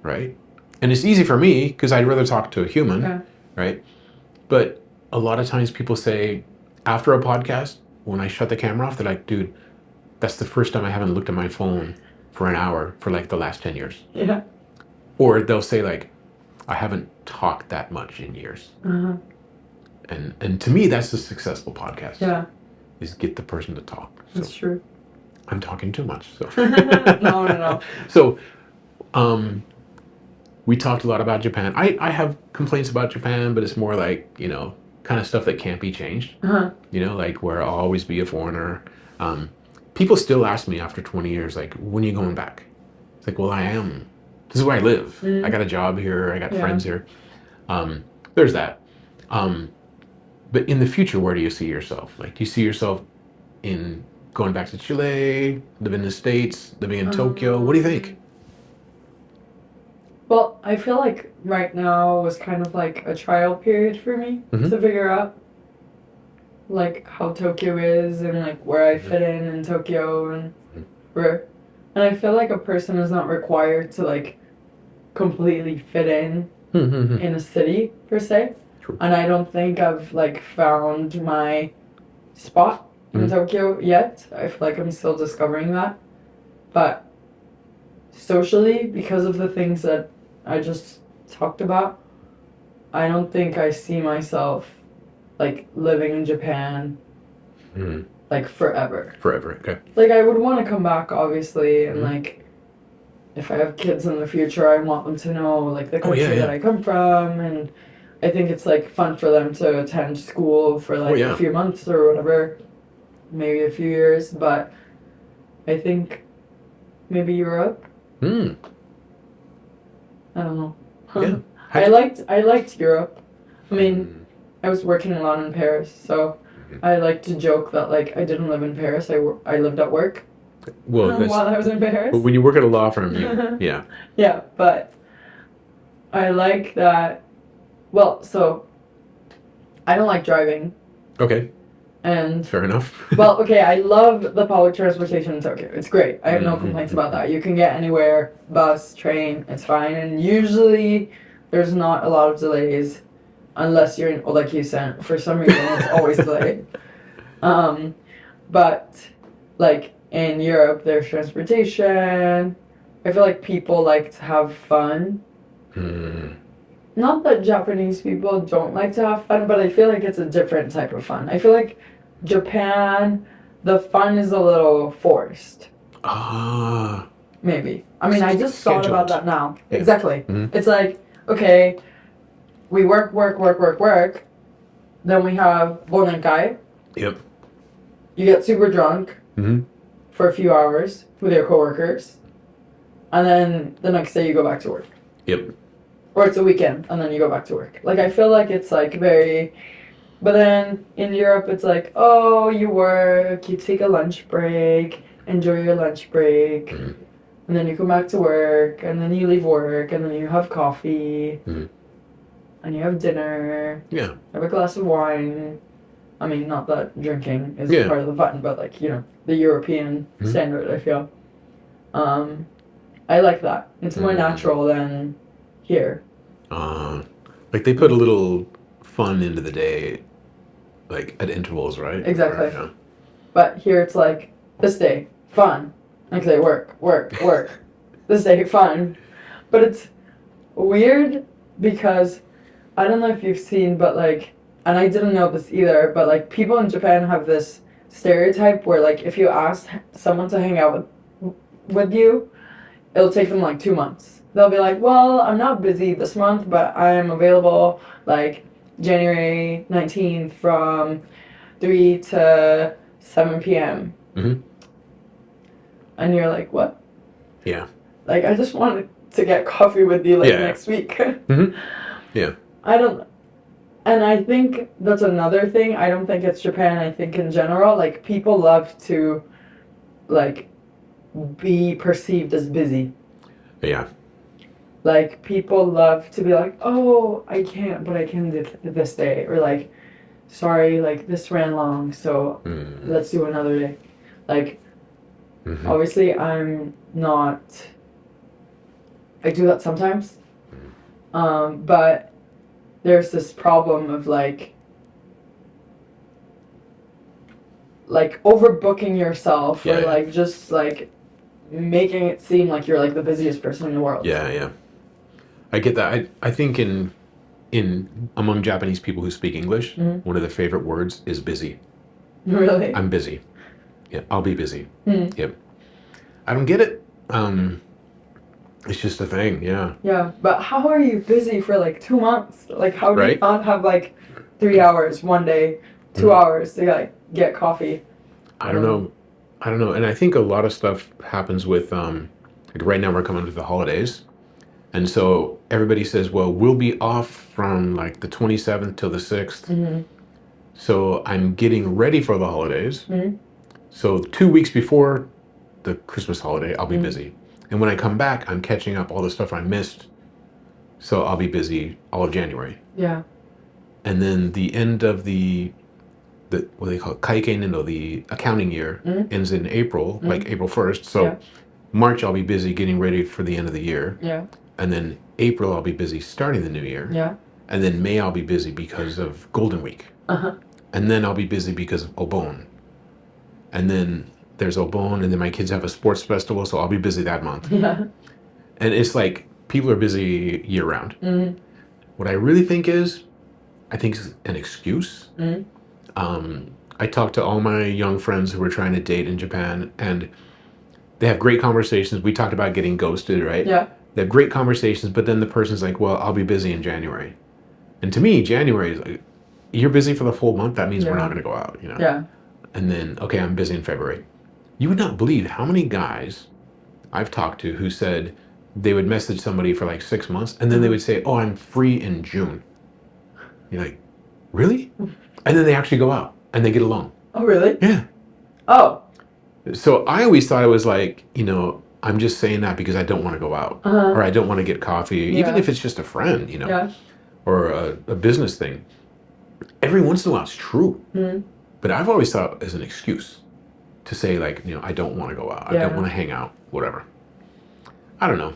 right? And it's easy for me because I'd rather talk to a human, right? But a lot of times people say, after a podcast, when I shut the camera off, they're like, "Dude, that's the first time I haven't looked at my phone for an hour for like the last 10 years. Yeah. Or they'll say, like, "I haven't talked that much in years." And to me, that's a successful podcast. Yeah. Is get the person to talk. That's true. I'm talking too much. So. No. So, we talked a lot about Japan. I have complaints about Japan, but it's more like, you know, kind of stuff that can't be changed. You know, like where I'll always be a foreigner. People still ask me after 20 years, like, "When are you going back?" It's like, well, I am. This is where I live. I got a job here. I got friends here. There's that. But in the future, where do you see yourself? Like, do you see yourself in going back to Chile, living in the States, living in Tokyo? What do you think? Well, I feel like right now was kind of like a trial period for me to figure out like how Tokyo is and like where I fit in Tokyo and where. And I feel like a person is not required to like completely fit in a city per se. True. And I don't think I've like found my spot in Tokyo yet. I feel like I'm still discovering that. But socially, because of the things that I just talked about, I don't think I see myself like living in Japan like forever. Forever, okay. Like I would want to come back obviously, and like if I have kids in the future, I want them to know like the country that I come from, and I think it's like fun for them to attend school for like a few months or whatever, maybe a few years, but I think maybe Europe. I don't know. Yeah. I liked Europe. I mean, I was working a lot in Paris, so I like to joke that like I didn't live in Paris. I lived at work. Well, while I was in Paris. But when you work at a law firm, yeah. Yeah, but I like that. Well, so I don't like driving. Okay. And fair enough. Well, okay, I love the public transportation in Tokyo. It's great. I have no complaints about that. You can get anywhere, bus, train, it's fine. And usually there's not a lot of delays unless you're in Odakyusen. For some reason, it's always delayed. But like in Europe, there's transportation. I feel like people like to have fun. Mm. Not that Japanese people don't like to have fun, but I feel like it's a different type of fun. I feel like Japan, the fun is a little forced. Ah. Maybe. I mean, I just thought about Scheduled. that now. Yeah. Exactly. Mhm. It's like, okay, we work, work, work, work, work. Then we have Bonenkai. Yep. You get super drunk Mm-hmm. for a few hours with your coworkers. And then the next day you go back to work. Yep. Or it's a weekend and then you go back to work. Like, I feel like it's like very. But then in Europe, it's like, oh, you work, you take a lunch break, enjoy your lunch break. Mm-hmm. And then you come back to work, and then you leave work, and then you have coffee, Mhm. and you have dinner, Yeah. have a glass of wine. I mean, not that drinking is Yeah. part of the fun, but like, you know, the European Mhm. standard, I feel. I like that. It's more Mhm. natural than here. Like they put a little fun into the day, like at intervals, right? Exactly. Or, yeah. But here it's like, this day, fun. Next day, work, work, work. This day, fun. But it's weird because I don't know if you've seen, but like, and I didn't know this either, but like people in Japan have this stereotype where like if you ask someone to hang out with you, it'll take them like 2 months. They'll be like, well, I'm not busy this month, but I am available like January 19th from 3 to 7 p.m. Mhm. And you're like, what? Yeah. Like, I just wanted to get coffee with you like Yeah. next week. Mhm. Yeah. I don't. And I think that's another thing. I don't think it's Japan. I think in general, like, people love to, like, be perceived as busy. Yeah. Like, people love to be like, oh, I can't, but I can this day. Or, like, sorry, like, this ran long, so Mm. let's do another day. Like, Mhm. obviously, I'm not. I do that sometimes. But there's this problem of like overbooking yourself Yeah, or yeah. like just like making it seem like you're like the busiest person in the world. Yeah, yeah. I get that. I think in among Japanese people who speak English, Mhm. one of their favorite words is busy. Really? I'm busy. Yeah, I'll be busy. Mm. Yep. I don't get it. It's just a thing. Yeah. Yeah, but how are you busy for like 2 months? Like, how do you Right? not have like 3 hours one day, 2 hours to like get coffee? I don't know. I don't know. And I think a lot of stuff happens with like right now we're coming to the holidays. And so everybody says, well, we'll be off from like the 27th till the 6th. Mm-hmm. So I'm getting ready for the holidays. Mm-hmm. So 2 weeks before the Christmas holiday, I'll be Mhm. busy. And when I come back, I'm catching up all the stuff I missed. So I'll be busy all of January. Yeah. And then the end of the what do they call it? Kaiken, the accounting year Mhm. ends in April, Mhm. like April 1st. So Yeah. March I'll be busy getting ready for the end of the year. Yeah. And then April I'll be busy starting the new year. Yeah. And then May I'll be busy because of Golden Week. Uh-huh. And then I'll be busy because of Obon. And then there's Obon, and then my kids have a sports festival, so I'll be busy that month. Yeah. And it's like people are busy year round. Mm-hmm. What I really think is, I think it's an excuse. Mm-hmm. I talked to all my young friends who were trying to date in Japan, and they have great conversations. We talked about getting ghosted, right? Yeah. They have great conversations, but then the person's like, well, I'll be busy in January. And to me, January is like, you're busy for the full month. That means we're Yeah. not going to go out, you know? Yeah. And then, okay, I'm busy in February. You would not believe how many guys I've talked to who said they would message somebody for like 6 months, and then they would say, oh, I'm free in June. You're like, really? And then they actually go out and they get along. Oh, really? Yeah. Oh. So I always thought it was like, I'm just saying that because I don't want to go out, Uh-huh. or I don't want to get coffee, even Yeah. if it's just a friend, Yeah. or a business thing. Every once in a while it's true. Mm-hmm. But I've always thought as an excuse to say like, I don't want to go out. I Yeah. don't want to hang out, whatever. I don't know.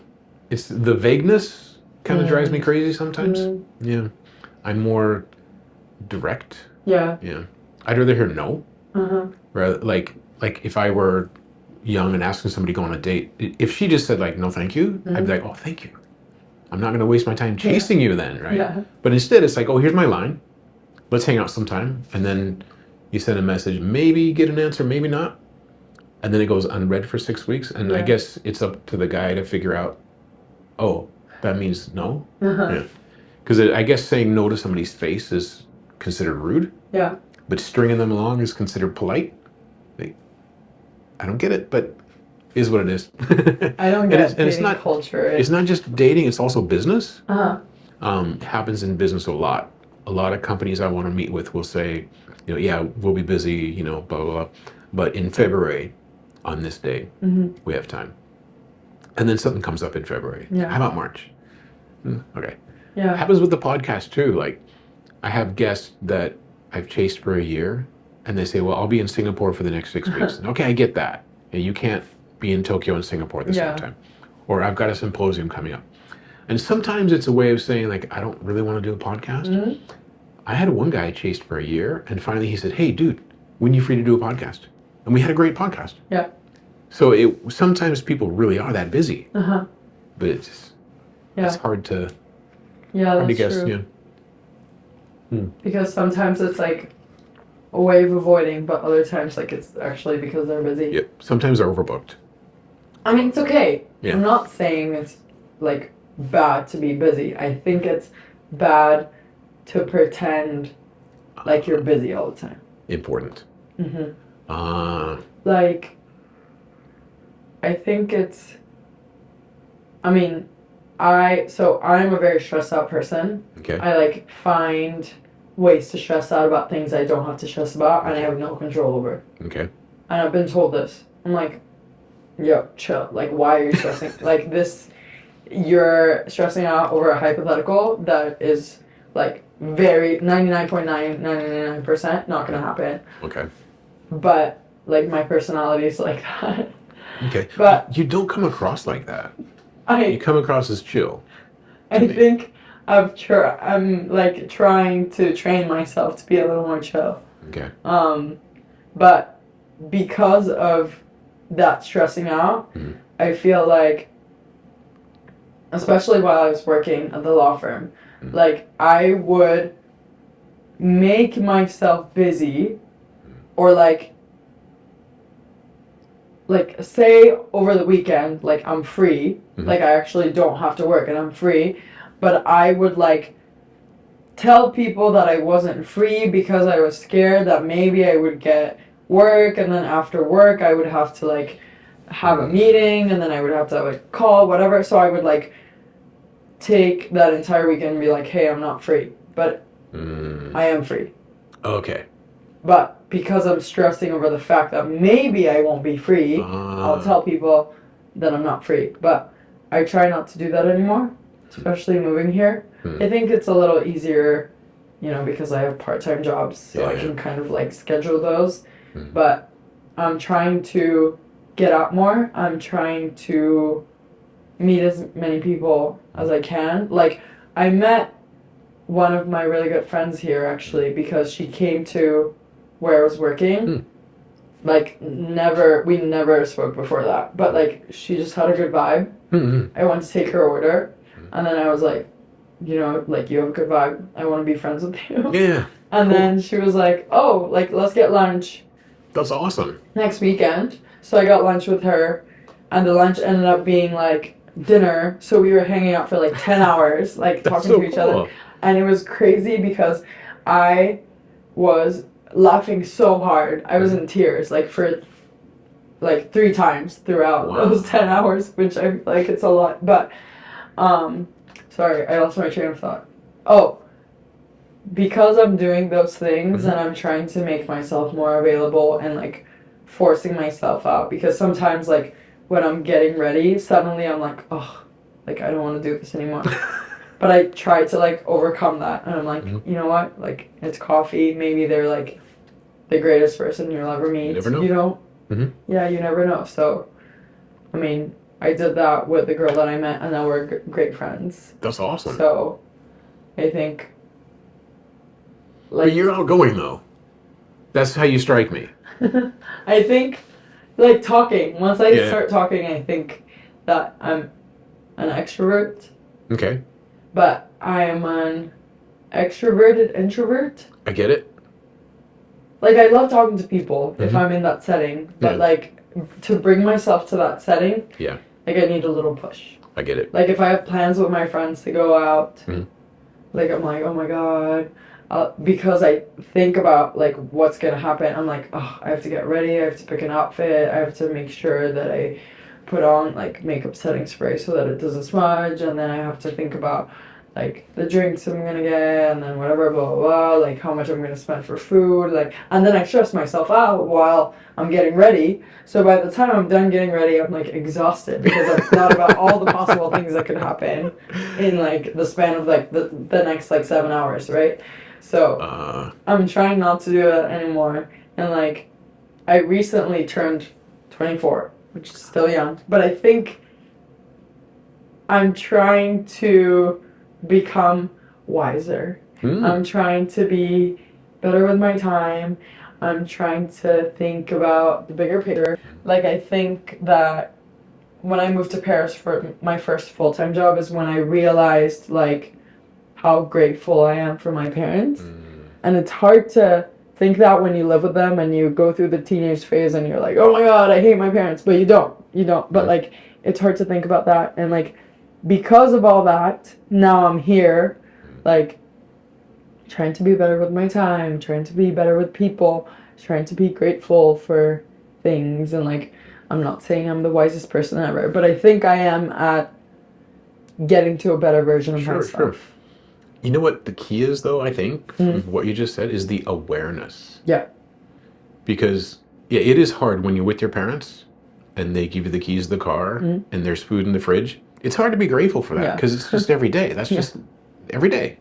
It's the vagueness kind of drives me crazy sometimes. Mm-hmm. Yeah. I'm more direct. Yeah. Yeah. I'd rather hear no. Uh-huh. Rather, like if I were young and asking somebody to go on a date, if she just said like, no, thank you, I'd be like, oh, thank you. I'm not going to waste my time chasing you then, right? Yeah. But instead, it's like, oh, here's my line. Let's hang out sometime. And then you send a message, maybe get an answer, maybe not. And then it goes unread for 6 weeks. And I guess it's up to the guy to figure out, oh, that means no? Yeah. Because I guess saying no to somebody's face is considered rude. Yeah. But stringing them along is considered polite. Like, I don't get it, but is what it is. I don't get dating it's not culture. It's not just dating; it's also business. Uh-huh. Happens in business a lot. A lot of companies I want to meet with will say, yeah, we'll be busy, blah blah blah. But in February, on this day, we have time. And then something comes up in February. Yeah. How about March? Okay. Yeah. Happens with the podcast too. Like, I have guests that I've chased for a year, and they say, well, I'll be in Singapore for the next 6 weeks. Okay, I get that. And you can't be in Tokyo and Singapore at the same time. Or I've got a symposium coming up. And sometimes it's a way of saying, like, I don't really want to do a podcast. I had one guy I chased for a year, and finally he said, hey, dude, when are you free to do a podcast? And we had a great podcast. Yeah. So sometimes people really are that busy. Uh-huh. But it's hard to, that's guess. true. Yeah. Because sometimes it's like a way of avoiding, but other times like it's actually because they're busy. Yep. Sometimes they're overbooked. I mean, it's okay. Yeah. I'm not saying it's like bad to be busy. I think it's bad to pretend like you're busy all the time. Important. Like, I think it's, I mean, I'm a very stressed out person. Okay. I like find ways to stress out about things I don't have to stress about and I have no control over. Okay. And I've been told this. I'm like, yo, chill. Like, why are you stressing? Like, you're stressing out over a hypothetical that is like very 99.999% not gonna happen. Okay. But like my personality is like that. Okay. But you don't come across like that. I You come across as chill. I think I'm like trying to train myself to be a little more chill. Okay. But because of that stressing out, I feel like, especially while I was working at the law firm, like I would make myself busy, or like say over the weekend, like I'm free, like I actually don't have to work and I'm free, but I would like tell people that I wasn't free because I was scared that maybe I would get work, and then after work I would have to like have a meeting, and then I would have to like call, whatever. So I would like take that entire weekend and be like, hey, I'm not free, but I am free. Okay. But because I'm stressing over the fact that maybe I won't be free, I'll tell people that I'm not free. But I try not to do that anymore, especially moving here. I think it's a little easier, because I have part-time jobs, so I can kind of like schedule those. But I'm trying to get out more. I'm trying to meet as many people as I can. Like, I met one of my really good friends here actually because she came to where I was working. Like, we never spoke before that, but like she just had a good vibe. I went to take her order, and then I was like, like, you have a good vibe, I want to be friends with you. Yeah. And then she was like, oh, like, let's get lunch. That's awesome. Next weekend. So I got lunch with her, and the lunch ended up being like dinner. So we were hanging out for like 10 hours, like talking to each other. And it was crazy because I was laughing so hard. I was in tears, like for like 3 times throughout those 10 hours, which I feel like it's a lot. But, sorry, I lost my train of thought. Oh, because I'm doing those things and I'm trying to make myself more available and like forcing myself out, because sometimes like when I'm getting ready, suddenly I'm like, oh, like I don't want to do this anymore. But I try to like overcome that, and I'm like, you know what, like it's coffee, maybe they're like the greatest person you'll ever meet. You never know. Yeah, you never know. So I mean, I did that with the girl that I met, and now we're great friends. That's awesome. So I think, like, but you're outgoing though. That's how you strike me. I think like talking. Once I Yeah. start talking, I think that I'm an extrovert, Okay. but I am an extroverted introvert. I get it. Like, I love talking to people if Mhm. I'm in that setting, but Yeah. like to bring myself to that setting, Yeah. like I need a little push. I get it. Like if I have plans with my friends to go out, Mhm. like I'm like, oh my god, because I think about like what's gonna happen. I'm like, oh, I have to get ready. I have to pick an outfit. I have to make sure that I put on like makeup setting spray so that it doesn't smudge, and then I have to think about like the drinks I'm gonna get, and then whatever, blah blah blah, like how much I'm gonna spend for food, like, and then I stress myself out while I'm getting ready. So by the time I'm done getting ready, I'm like exhausted because I've thought about all the possible things that could happen in like the span of like the next like 7 hours, right? So I'm trying not to do that anymore. And like I recently turned 24, which is still young, but I think I'm trying to become wiser. I'm trying to be better with my time. I'm trying to think about the bigger picture. Like, I think that when I moved to Paris for my first full-time job is when I realized, like, how grateful I am for my parents. And it's hard to think that when you live with them and you go through the teenage phase and you're like, oh my god, I hate my parents. But you don't. But, like, it's hard to think about that. And, like, because of all that, now I'm here, like, trying to be better with my time, trying to be better with people, trying to be grateful for things. And like, I'm not saying I'm the wisest person ever, but I think I am at getting to a better version of myself. Sure. You know what the key is, though, I think, from what you just said, is the awareness. Yeah. Because, yeah, it is hard when you're with your parents and they give you the keys to the car and there's food in the fridge. It's hard to be grateful for that because it's just every day. That's just every day.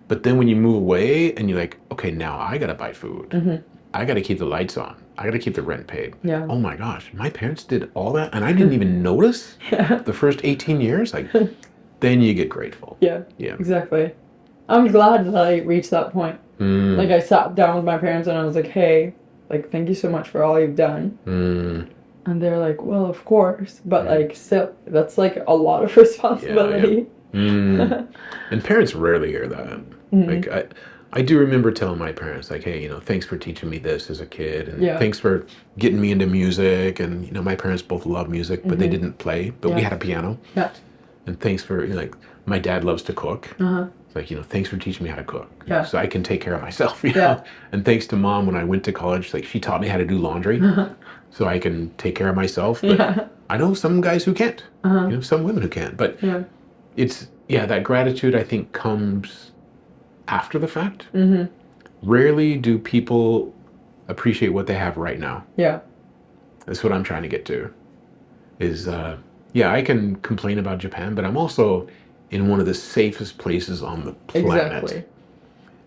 But then when you move away and you're like, okay, now I got to buy food. I got to keep the lights on. I got to keep the rent paid. Yeah. Oh my gosh, my parents did all that and I didn't even notice the first 18 years. Like, then you get grateful. Yeah. Exactly. I'm glad that I reached that point. Like, I sat down with my parents and I was like, hey, like, thank you so much for all you've done. And they're like, well, of course. But, like, still, that's, like, a lot of responsibility. And parents rarely hear that. Like, I do remember telling my parents, like, hey, thanks for teaching me this as a kid. And thanks for getting me into music. And, my parents both love music, but they didn't play. But we had a piano. Yeah. And thanks for, like, my dad loves to cook. It's like, thanks for teaching me how to cook. Yeah. So I can take care of myself, you know? And thanks to mom, when I went to college, like, she taught me how to do laundry. So I can take care of myself. But I know some guys who can't. Some women who can't. But it's, that gratitude, I think, comes after the fact. Rarely do people appreciate what they have right now. Yeah. That's what I'm trying to get to. Is, I can complain about Japan, but I'm also in one of the safest places on the planet. Exactly.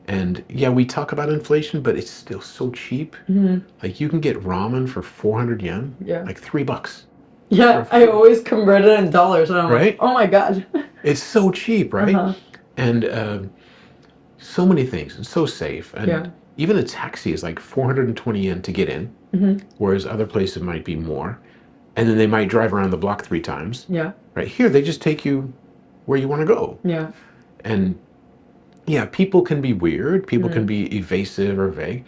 And we talk about inflation, but it's still so cheap. Like, you can get ramen for 400 yen. Yeah. Like $3. Yeah, I always convert it in dollars, and I'm like, oh my god. It's so cheap, right? And so many things. It's so safe. And even a taxi is like 420 yen to get in, whereas other places might be more. And then they might drive around the block 3 times. Yeah. Right here, they just take you where you want to go. Yeah. And people can be weird. People can be evasive or vague.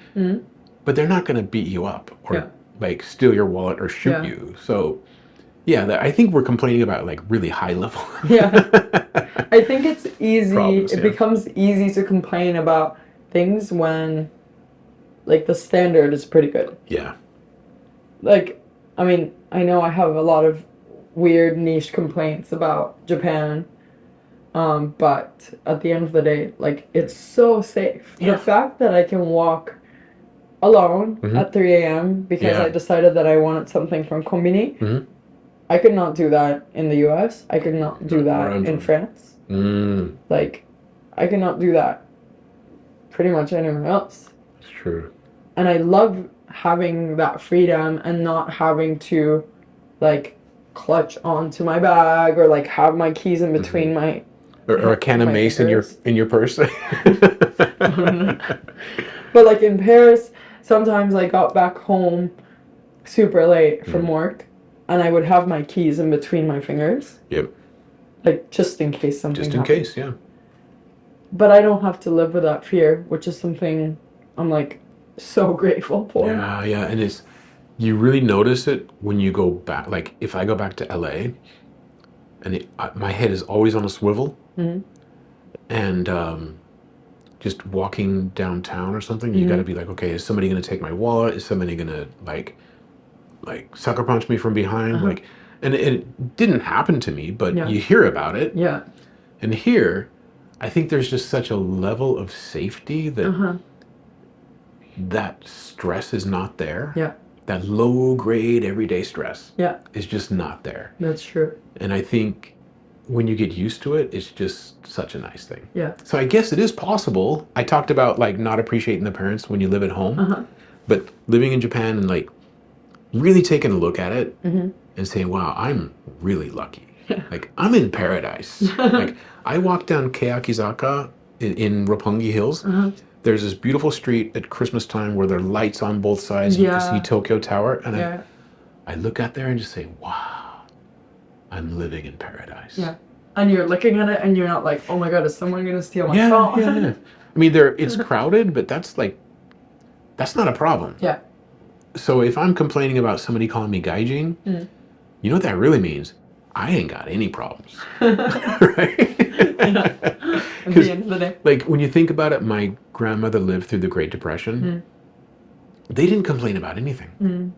But they're not going to beat you up or like steal your wallet or shoot you. So, I think we're complaining about like really high level. I think it's easy. Problems, it becomes easy to complain about things when like the standard is pretty good. Yeah. Like, I mean, I know I have a lot of weird niche complaints about Japan, but at the end of the day, like, it's so safe. The fact that I can walk alone at 3 a.m. because I decided that I wanted something from Konbini, I could not do that in the US. I could not do that in France. Like, I could not do that pretty much anywhere else. It's true. And I love having that freedom and not having to like clutch onto my bag or like have my keys in between my or a can of mace fingers. in your purse. But like in Paris, sometimes I got back home super late from work, and I would have my keys in between my fingers. Yep. Like, just in case something Just in happened. case, yeah. But I don't have to live with that fear, which is something I'm, like, so grateful for. Yeah, yeah. And you really notice it when you go back. Like, if I go back to LA, and my head is always on a swivel, and just walking downtown or something, you got to be like, okay, is somebody going to take my wallet? Is somebody going to, like sucker punch me from behind? Like, and it didn't happen to me, but you hear about it. Yeah. And here, I think there's just such a level of safety that that stress is not there. Yeah. That low grade everyday stress is just not there. That's true. And I think when you get used to it, it's just such a nice thing. Yeah. So I guess it is possible. I talked about like not appreciating the parents when you live at home, but living in Japan and like really taking a look at it and saying, wow, I'm really lucky. Like I'm in paradise. Like I walked down Keakizaka in Roppongi Hills. There's this beautiful street at Christmas time where there are lights on both sides. You can see Tokyo Tower. And I look out there and just say, wow, I'm living in paradise. Yeah. And you're looking at it and you're not like, oh my God, is someone going to steal my phone? Yeah. I mean, it's crowded, but that's not a problem. Yeah. So if I'm complaining about somebody calling me gaijin, you know what that really means? I ain't got any problems. Right? At the end of the day. Like when you think about it, my grandmother lived through the Great Depression. They didn't complain about anything.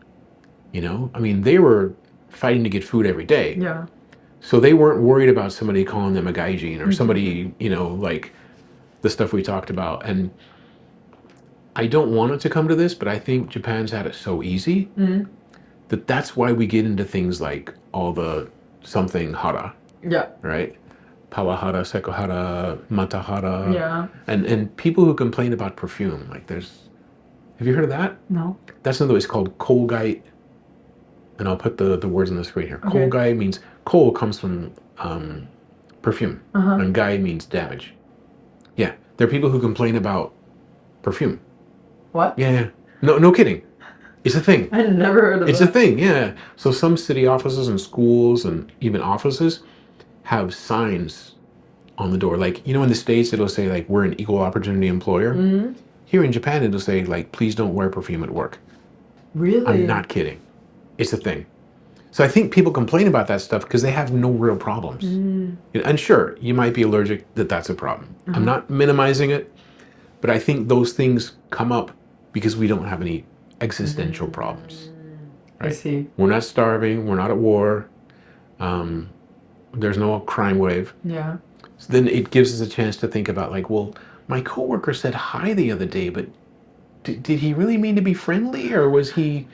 You know, I mean, they were fighting to get food every day. Yeah. So they weren't worried about somebody calling them a gaijin or somebody, you know, like the stuff we talked about. And I don't want it to come to this, but I think Japan's had it so easy that's why we get into things like all the something hara. Yeah. Right? Pawahara, sekohara, matahara. Yeah. And people who complain about perfume, like have you heard of that? No. That's another way. It's called kogai. And I'll put the words on the screen here. Okay. Kogai means, ko comes from perfume. And gai means damage. Yeah. There are people who complain about perfume. What? Yeah. No kidding. It's a thing. I never heard of that. It's a thing, yeah. So some city offices and schools and even offices have signs on the door. Like, you know, in the States, it'll say, like, we're an equal opportunity employer. Here in Japan, it'll say, like, please don't wear perfume at work. Really? I'm not kidding. It's a thing. So I think people complain about that stuff because they have no real problems. And sure, you might be allergic, that's a problem. I'm not minimizing it, but I think those things come up because we don't have any existential problems. Right? I see. We're not starving. We're not at war. There's no crime wave. Yeah. So then it gives us a chance to think about like, well, my coworker said hi the other day, but did he really mean to be friendly or was he...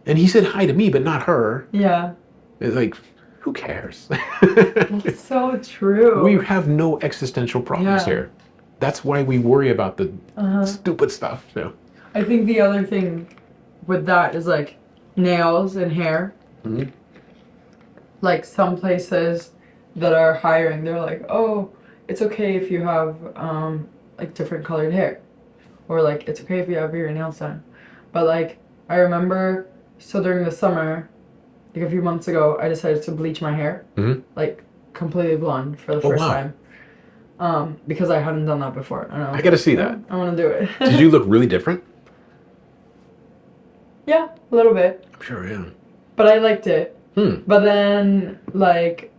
And he said hi to me, but not her. Yeah. It's like, who cares? That's so true. We have no existential problems here. That's why we worry about the stupid stuff. So. I think the other thing with that is like nails and hair. Like some places that are hiring, they're like, oh, it's okay if you have like different colored hair. Or like, it's okay if you have your nails done. But like, I remember, so during the summer, like a few months ago, I decided to bleach my hair. Like completely blonde for the first time. Because I hadn't done that before. I gotta see that. I want to do it. Did you look really different? Yeah, a little bit. I'm sure, yeah. But I liked it. But then, like,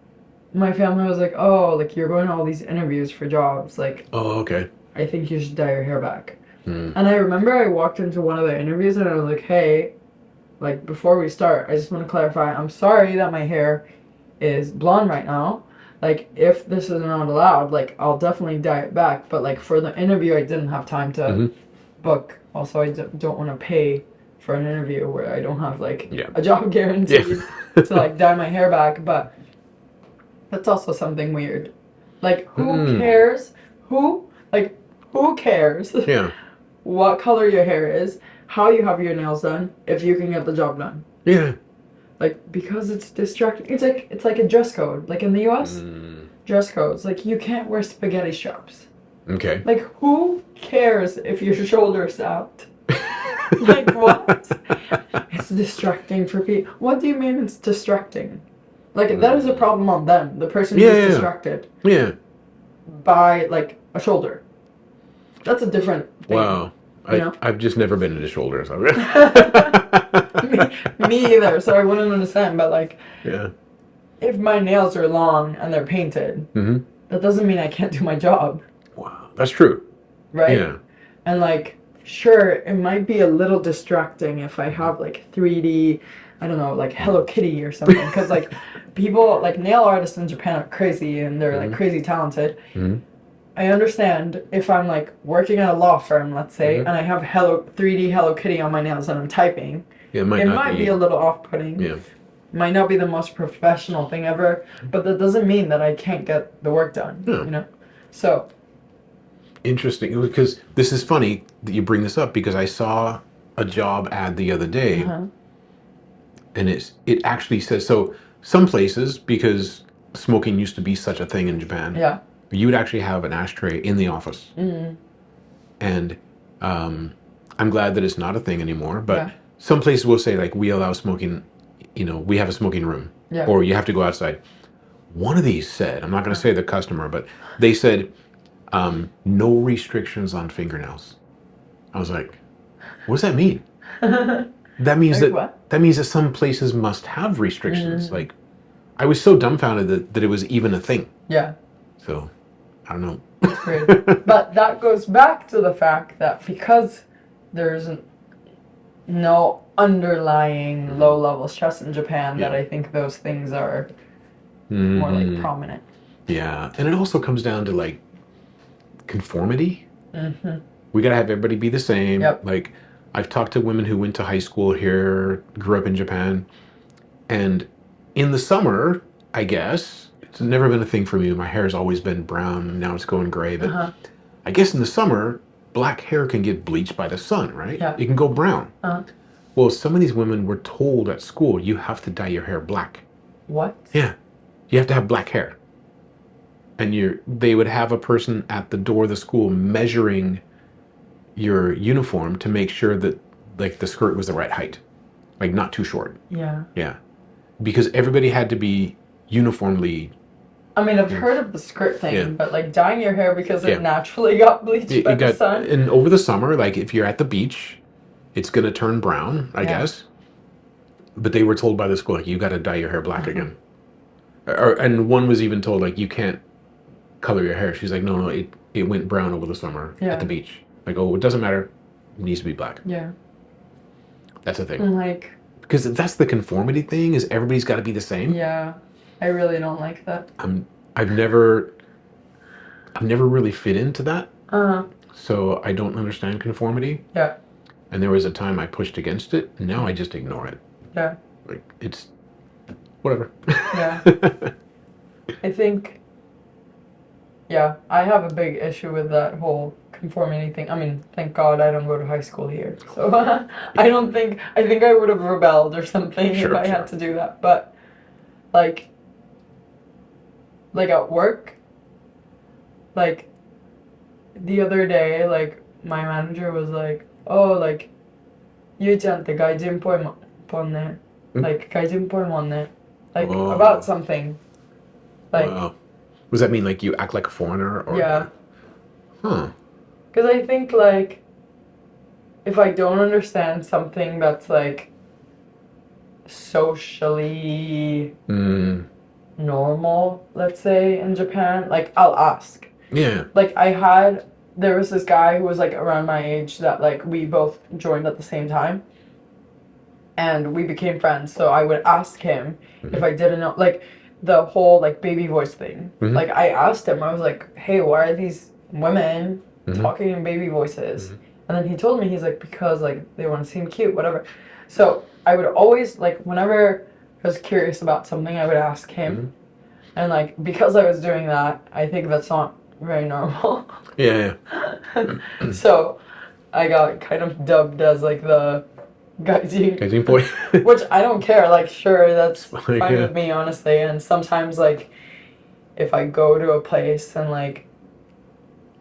my family was like, oh, like, you're going to all these interviews for jobs. Like, oh, okay. I think you should dye your hair back. And I remember I walked into one of the interviews and I was like, hey, like, before we start, I just want to clarify, I'm sorry that my hair is blonde right now. Like, if this is not allowed, like, I'll definitely dye it back. But, like, for the interview, I didn't have time to book. Also, I don't want to pay for an interview where I don't have, like, a job guarantee to, like, dye my hair back. But that's also something weird. Like, who cares? Who cares what color your hair is, how you have your nails done, if you can get the job done? Yeah. Like, because it's distracting. It's like a dress code. Like, in the US, dress codes. Like, you can't wear spaghetti straps. Okay. Like, who cares if your shoulder's out? Like, what? It's distracting for people. What do you mean it's distracting? Like, that is a problem on them. The person who's distracted. Yeah. By, like, a shoulder. That's a different thing. Wow. I've just never been into shoulders. Me either, so I wouldn't understand. But, like, yeah. if my nails are long and they're painted, that doesn't mean I can't do my job. Wow. That's true. Right? Yeah. And, like, sure, it might be a little distracting if I have, like, 3D, I don't know, like Hello Kitty or something. Because, like, people, like, nail artists in Japan are crazy and they're, like, crazy talented. I understand if I'm, like, working at a law firm, let's say, and I have 3D Hello Kitty on my nails and I'm typing. Yeah, it might be a little off-putting. Yeah. Might not be the most professional thing ever, but that doesn't mean that I can't get the work done, you know? So... Interesting, because this is funny that you bring this up, because I saw a job ad the other day, and it actually says, so some places, because smoking used to be such a thing in Japan, you would actually have an ashtray in the office. And I'm glad that it's not a thing anymore, but some places will say, like, we allow smoking, you know, we have a smoking room, or you have to go outside. One of these said, I'm not going to say the customer, but they said, no restrictions on fingernails. I was like, what does that mean? That means that means that some places must have restrictions. Like, I was so dumbfounded that it was even a thing. Yeah. So, I don't know. It's weird. But that goes back to the fact that because there's no underlying low-level stress in Japan, that I think those things are more, like, prominent. Yeah. And it also comes down to, like, conformity. We gotta have everybody be the same. Like, I've talked to women who went to high school here, grew up in Japan, and in the summer, I guess, it's never been a thing for me. My hair's always been brown, now it's going gray, but I guess in the summer, black hair can get bleached by the sun, right? It can go brown. Well, some of these women were told at school, you have to dye your hair black. What? Yeah. You have to have black hair. And they would have a person at the door of the school measuring your uniform to make sure that, like, the skirt was the right height, like, not too short. Yeah, because everybody had to be uniformly. I mean, I've heard of the skirt thing, but, like, dyeing your hair because it naturally got bleached by the sun. And over the summer, like, if you're at the beach, it's gonna turn brown, I guess. But they were told by the school, like, you got to dye your hair black again. And one was even told, like, you can't color your hair. She's like, no, it went brown over the summer at the beach. Like, oh, it doesn't matter, it needs to be black. That's the thing. And, like, because that's the conformity thing, is everybody's got to be the same. I really don't like that. I've never really fit into that. So I don't understand conformity. And there was a time I pushed against it, and now I just ignore it. Like, it's whatever. I think I have a big issue with that whole conformity thing. I mean, thank God I don't go to high school here. So I think I would have rebelled or something if I had to do that. But like at work, like the other day, like my manager was like, oh, like, Yui-chanって外人っぽいもんね. Like, 外人っぽいもんね. Like, about something. Like, does that mean, like, you act like a foreigner? Or Because I think, like, if I don't understand something that's, like, socially normal, let's say, in Japan, like, I'll ask. Like, there was this guy who was, like, around my age that, like, we both joined at the same time. And we became friends, so I would ask him if I didn't know, like, the whole, like, baby voice thing. Like, I asked him, I was like, hey, why are these women talking in baby voices? And then he told me, he's like, because, like, they want to seem cute, whatever. So I would always, like, whenever I was curious about something, I would ask him. And, like, because I was doing that, I think that's not very normal. So I got kind of dubbed as, like, the gaijin boy. Which I don't care, like, sure, that's fine with me, honestly. And sometimes, like, if I go to a place and, like,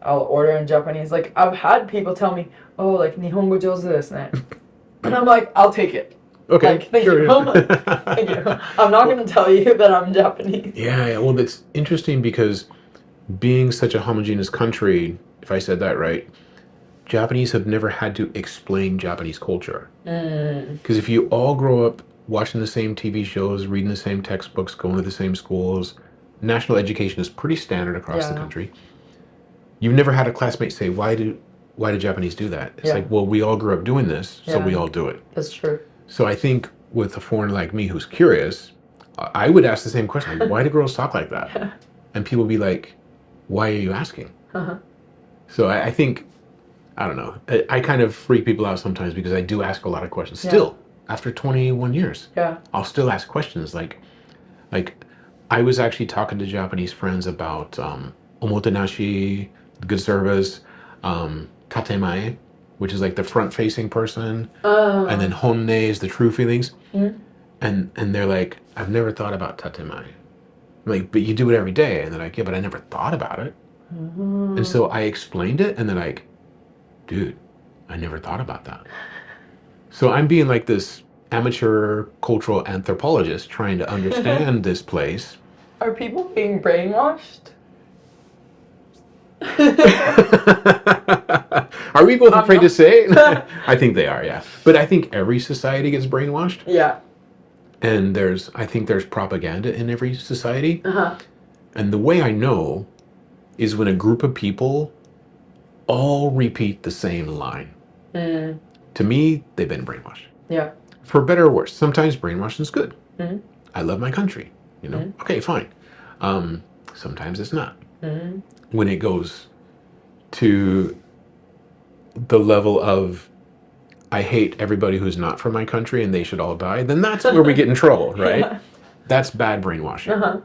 I'll order in Japanese, like, I've had people tell me, oh, like, 日本語上手ですね. And I'm like, I'll take it. Okay, Like, thank sure. you. Thank you. I'm not going to tell you that I'm Japanese. Yeah, well, it's interesting because being such a homogeneous country, if I said that right, Japanese have never had to explain Japanese culture. Because if you all grow up watching the same TV shows, reading the same textbooks, going to the same schools, national education is pretty standard across the country. You've never had a classmate say, why do Japanese do that? It's like, well, we all grew up doing this, so we all do it. That's true. So I think with a foreigner like me who's curious, I would ask the same question, like, why do girls talk like that? And people be like, why are you asking? So I think, I don't know, I kind of freak people out sometimes because I do ask a lot of questions. Still, after 21 years, I'll still ask questions. Like I was actually talking to Japanese friends about omotenashi, good service, tatemae, which is like the front-facing person, and then honne is the true feelings. And they're like, I've never thought about tatemae. I'm like, but you do it every day. And they're like, yeah, but I never thought about it. And so I explained it, and they're like, dude, I never thought about that. So I'm being like this amateur cultural anthropologist trying to understand this place. Are people being brainwashed? Are we both afraid to say it? I think they are, yeah. But I think every society gets brainwashed. Yeah. And I think there's propaganda in every society. And the way I know is when a group of people all repeat the same line. To me, they've been brainwashed. Yeah. For better or worse. Sometimes brainwashing is good. I love my country. Okay, fine. Sometimes it's not. When it goes to the level of I hate everybody who's not from my country and they should all die, then that's where we get in trouble, right? That's bad brainwashing.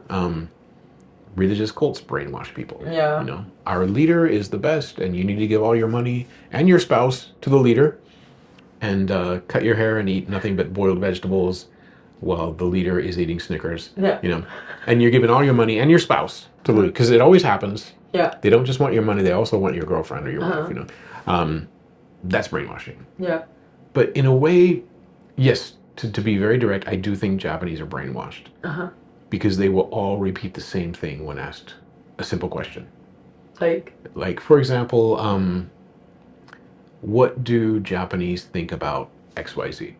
Religious cults brainwash people. Yeah. Our leader is the best and you need to give all your money and your spouse to the leader and cut your hair and eat nothing but boiled vegetables while the leader is eating Snickers. And you're giving all your money and your spouse to the leader, because it always happens. They don't just want your money, they also want your girlfriend or your wife, That's brainwashing. But in a way, yes, to be very direct, I do think Japanese are brainwashed. Because they will all repeat the same thing when asked a simple question. Like, for example, what do Japanese think about XYZ?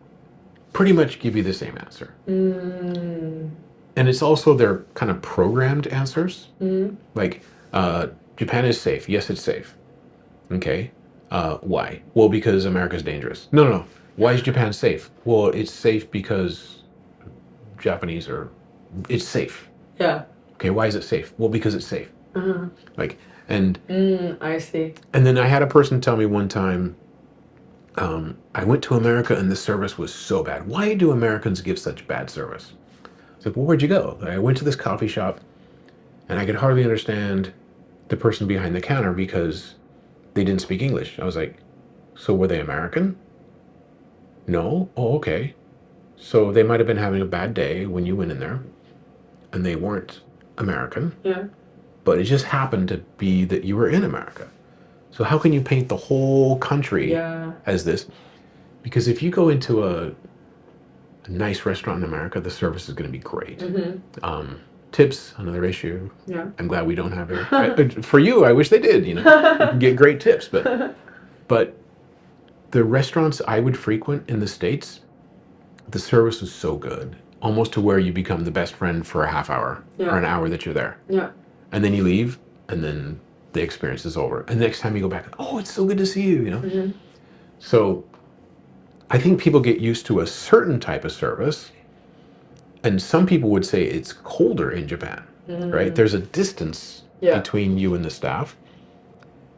Pretty much give you the same answer. And it's also their kind of programmed answers. Like, Japan is safe. Yes, it's safe. Okay. Why? Well, because America's dangerous. No. Why is Japan safe? Well, it's safe because Japanese are... It's safe. Okay, why is it safe? Well, because it's safe. I see. And then I had a person tell me one time, I went to America and the service was so bad. Why do Americans give such bad service? It's like, well, where'd you go? I went to this coffee shop and I could hardly understand the person behind the counter because they didn't speak English. I was like, so were they American? No? Oh, okay. So they might have been having a bad day when you went in there and they weren't American. But it just happened to be that you were in America. So how can you paint the whole country as this? Because if you go into a nice restaurant in America, the service is going to be great. Tips, another issue. I'm glad we don't have it. For you, I wish they did. You can get great tips, but the restaurants I would frequent in the States, the service was so good, almost to where you become the best friend for a half hour or an hour that you're there. And then you leave, and then the experience is over. And the next time you go back, oh, it's so good to see you. So I think people get used to a certain type of service, and some people would say it's colder in Japan, right? There's a distance between you and the staff.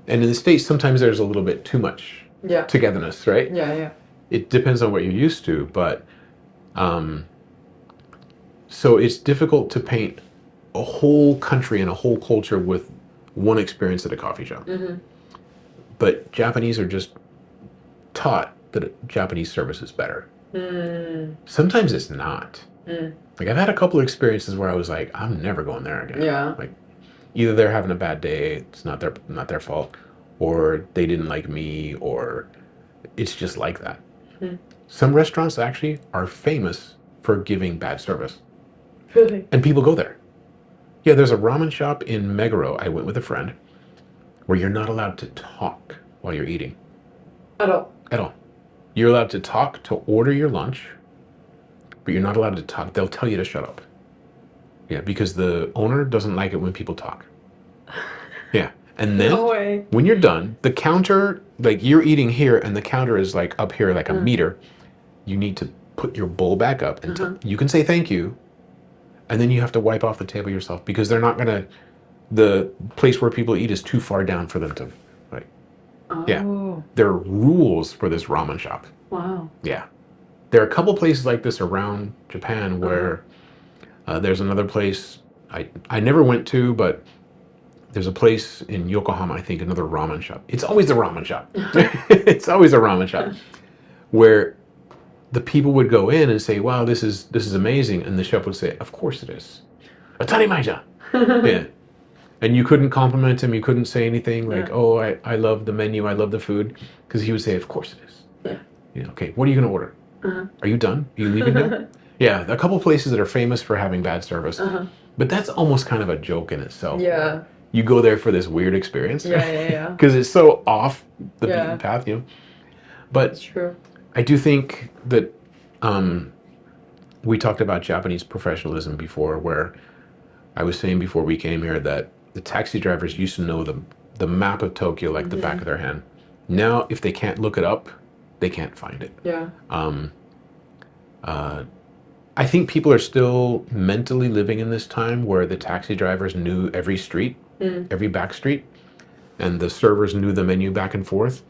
And in the States, sometimes there's a little bit too much togetherness, right? It depends on what you're used to, but so it's difficult to paint a whole country and a whole culture with one experience at a coffee shop. But Japanese are just taught that Japanese service is better. Sometimes it's not. Like, I've had a couple of experiences where I was like, I'm never going there again. Like, either they're having a bad day, it's not their fault, or they didn't like me, or it's just like that. Some restaurants actually are famous for giving bad service. Really? And people go there. Yeah, there's a ramen shop in Meguro. I went with a friend where you're not allowed to talk while you're eating. At all? At all. You're allowed to talk to order your lunch, but you're not allowed to talk. They'll tell you to shut up. Yeah, because the owner doesn't like it when people talk. Yeah. And then No way. when you're done, the counter, like you're eating here and the counter is like up here like a meter. You need to put your bowl back up and you can say thank you. And then you have to wipe off the table yourself because they're not going to, the place where people eat is too far down for them to, like, yeah. There are rules for this ramen shop. Wow. Yeah. There are a couple places like this around Japan where there's another place I never went to, but there's a place in Yokohama, I think, another ramen shop. It's always a ramen shop. It's always a ramen shop where the people would go in and say, wow, this is amazing. And the chef would say, of course it is. Atarimaija. Yeah. And you couldn't compliment him. You couldn't say anything like, oh, I love the menu. I love the food. Because he would say, of course it is. Yeah. You know, okay, what are you going to order? Are you done? Are you leaving now? Yeah, a couple places that are famous for having bad service. But that's almost kind of a joke in itself. Yeah. You go there for this weird experience. Yeah. Because it's so off the beaten path, you know. But That's true. I do think that we talked about Japanese professionalism before, where I was saying before we came here that the taxi drivers used to know the map of Tokyo like the back of their hand. Now, if they can't look it up, they can't find it. Yeah. I think people are still mentally living in this time where the taxi drivers knew every street, every back street, and the servers knew the menu back and forth.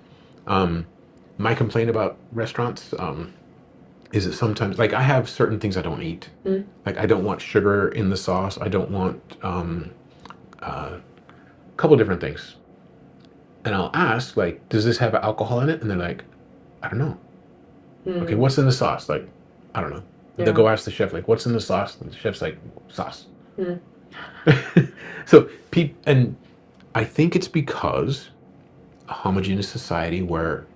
My complaint about restaurants is that sometimes, like, I have certain things I don't eat. Like, I don't want sugar in the sauce. I don't want a couple different things. And I'll ask, like, does this have alcohol in it? And they're like, I don't know. Okay, what's in the sauce? Like, I don't know. Yeah. They'll go ask the chef, like, what's in the sauce? And the chef's like, sauce. So, and I think it's because a homogeneous society where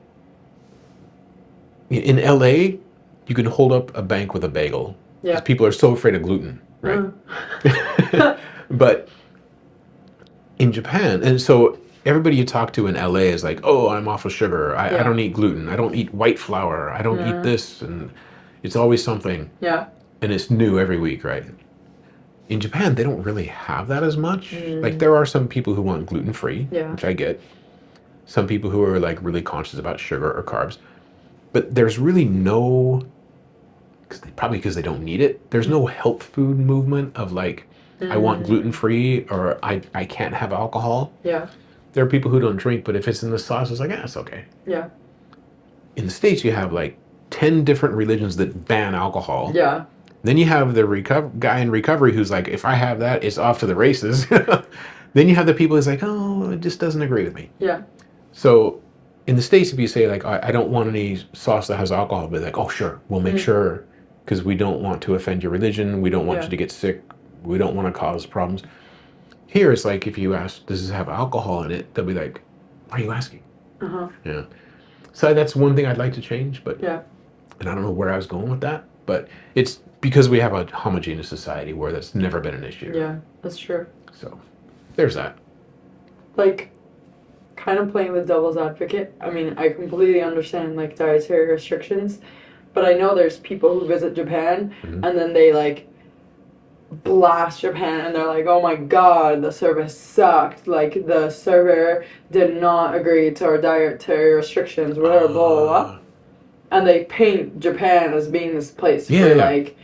in LA, you can hold up a bank with a bagel. Because people are so afraid of gluten, right? But in Japan, and so everybody you talk to in LA is like, oh, I'm off of sugar. I don't eat gluten. I don't eat white flour. I don't eat this. And it's always something. Yeah. And it's new every week, right? In Japan, they don't really have that as much. Like, there are some people who want gluten-free, which I get. Some people who are, like, really conscious about sugar or carbs. But there's really no, probably because they don't need it, there's no health food movement of, like, I want gluten-free or I can't have alcohol. Yeah. There are people who don't drink, but if it's in the sauce, it's like, it's okay. Yeah. In the States, you have, like, 10 different religions that ban alcohol. Yeah. Then you have the guy in recovery who's like, if I have that, it's off to the races. Then you have the people who's like, oh, it just doesn't agree with me. Yeah. So in the States, if you say, like, I don't want any sauce that has alcohol, they're like, oh, sure, we'll make sure, because we don't want to offend your religion. We don't want you to get sick. We don't want to cause problems. Here, it's like, if you ask, does this have alcohol in it? They'll be like, why are you asking? Yeah. So that's one thing I'd like to change, but and I don't know where I was going with that, but it's because we have a homogeneous society where that's never been an issue. Yeah, that's true. So there's that. Like, kind of playing with devil's advocate. I mean, I completely understand, like, dietary restrictions, but I know there's people who visit Japan and then they, like, blast Japan and they're like, oh my god, the service sucked. Like, the server did not agree to our dietary restrictions, whatever, blah, blah, blah. And they paint Japan as being this place for, like,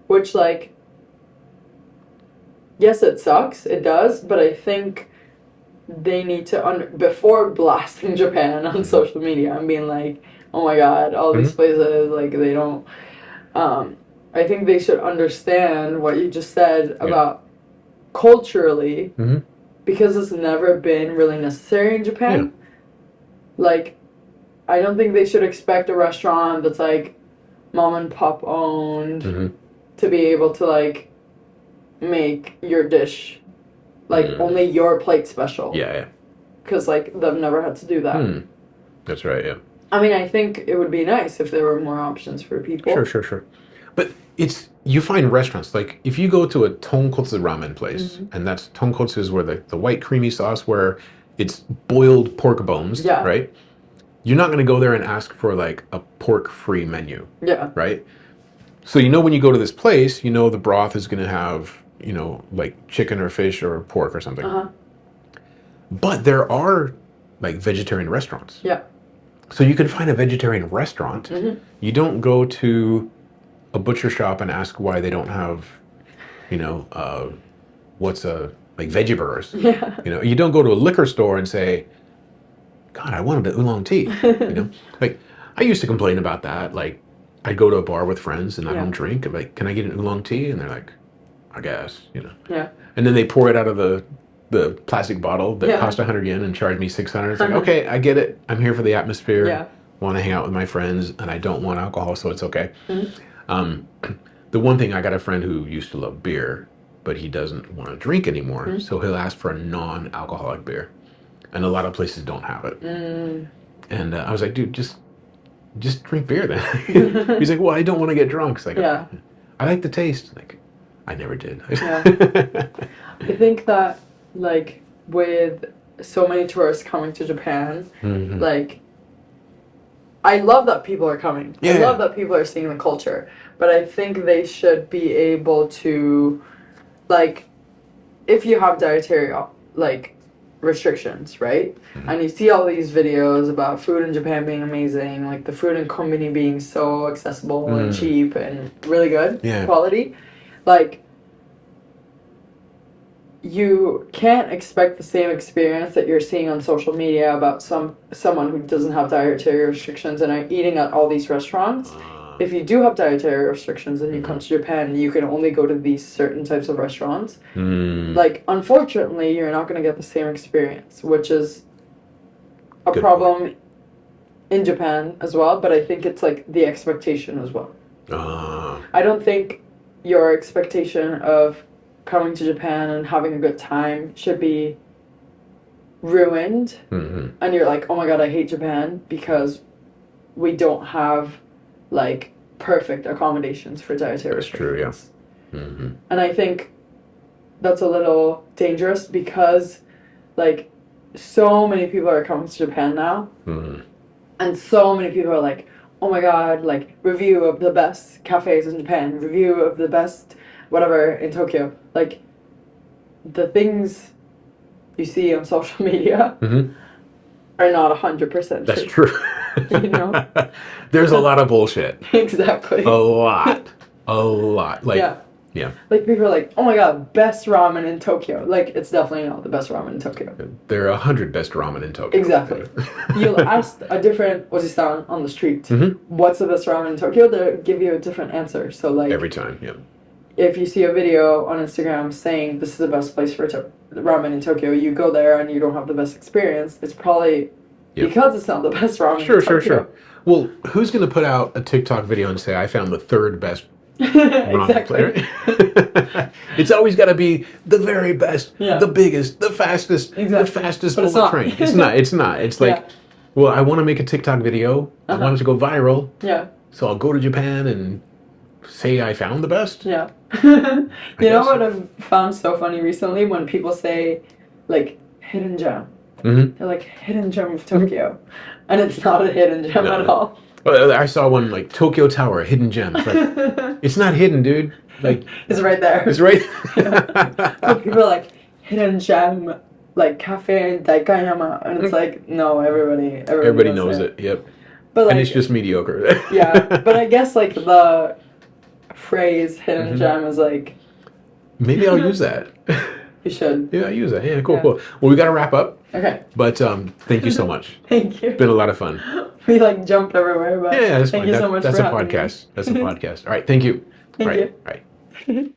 which, like, yes, it sucks, it does, but I think they need to, before blasting Japan on social media and being like, oh my god, all these places, like, they don't, I think they should understand what you just said about culturally, because it's never been really necessary in Japan. Like, I don't think they should expect a restaurant that's, like, mom and pop owned to be able to, like, make your dish, like, only your plate special. Yeah. Because, like, they've never had to do that. That's right, yeah. I mean, I think it would be nice if there were more options for people. Sure. But you find restaurants, like if you go to a tonkotsu ramen place, and that's tonkotsu is where the white creamy sauce where it's boiled pork bones, Yeah. right? You're not going to go there and ask for like a pork-free menu, Yeah. right? So when you go to this place, the broth is going to have, like chicken or fish or pork or something. But there are like vegetarian restaurants. Yeah. So you can find a vegetarian restaurant. You don't go to a butcher shop and ask why they don't have, like veggie burgers. Yeah. You don't go to a liquor store and say, God, I wanted an oolong tea. Like I used to complain about that. Like I'd go to a bar with friends and I don't drink. I'm like, can I get an oolong tea? And they're like, I guess, Yeah. And then they pour it out of the plastic bottle that cost 100 yen and charge me 600. It's like, okay, I get it. I'm here for the atmosphere. Yeah. Want to hang out with my friends, and I don't want alcohol, so it's okay. The one thing, I got a friend who used to love beer, but he doesn't want to drink anymore, so he'll ask for a non-alcoholic beer, and a lot of places don't have it. And I was like, dude, just drink beer then. He's like, well, I don't want to get drunk. It's like, I like the taste. Like, I never did. I think that, like, with so many tourists coming to Japan, like, I love that people are coming. I love that people are seeing the culture. But I think they should be able to, like, if you have dietary, like, restrictions, right? And you see all these videos about food in Japan being amazing, like the food in kombini being so accessible and cheap and really good quality. Like, you can't expect the same experience that you're seeing on social media about someone who doesn't have dietary restrictions and are eating at all these restaurants. If you do have dietary restrictions and you come to Japan, you can only go to these certain types of restaurants. Like, unfortunately, you're not going to get the same experience, which is a problem in Japan as well, but I think it's, like, the expectation as well. I don't think your expectation of coming to Japan and having a good time should be ruined. And you're like, oh my god, I hate Japan because we don't have, like, perfect accommodations for dietary restrictions. That's true, yeah. And I think that's a little dangerous because, like, so many people are coming to Japan now. And so many people are like, oh my god, like, review of the best cafes in Japan, review of the best whatever in Tokyo. Like, the things you see on social media are not 100% That's true. You know? There's a lot of bullshit. Exactly. A lot. Like, yeah. Like, people are like, oh my god, best ramen in Tokyo. Like, it's definitely not the best ramen in Tokyo. There are 100 best ramen in Tokyo. Exactly. You'll ask a different oji-san on the street, what's the best ramen in Tokyo? They'll give you a different answer. So, like, every time, yeah. If you see a video on Instagram saying this is the best place for ramen in Tokyo, you go there and you don't have the best experience, it's probably because it's not the best ramen in Tokyo. Sure. Well, who's going to put out a TikTok video and say, I found the third best ramen place? It's always got to be the very best, the biggest, the fastest, the fastest bullet train. It's not. It's like, well, I want to make a TikTok video. I want it to go viral. Yeah. So I'll go to Japan and say I found the best. Yeah. You know what I've found so funny recently? When people say, like, hidden gem. They're like, hidden gem of Tokyo. And it's not a hidden gem at all. Well, I saw one, like, Tokyo Tower, hidden gem. It's like, it's not hidden, dude. Like, it's right there. It's right. But people are like, hidden gem, like, cafe in Daikanyama. And it's like, no, everybody knows it. Yep. But, like, and it's just mediocre. Yeah. But I guess, like, the phrase hidden gem is like, maybe I'll use that. You should. Yeah, I use that. Yeah, cool. Well, we got to wrap up. Okay. But thank you so much. Thank you. It's been a lot of fun. We, like, jumped everywhere, but that's thank fine. you so much that's for a having podcast. me. That's a podcast. All right, thank you. Thank you. All right.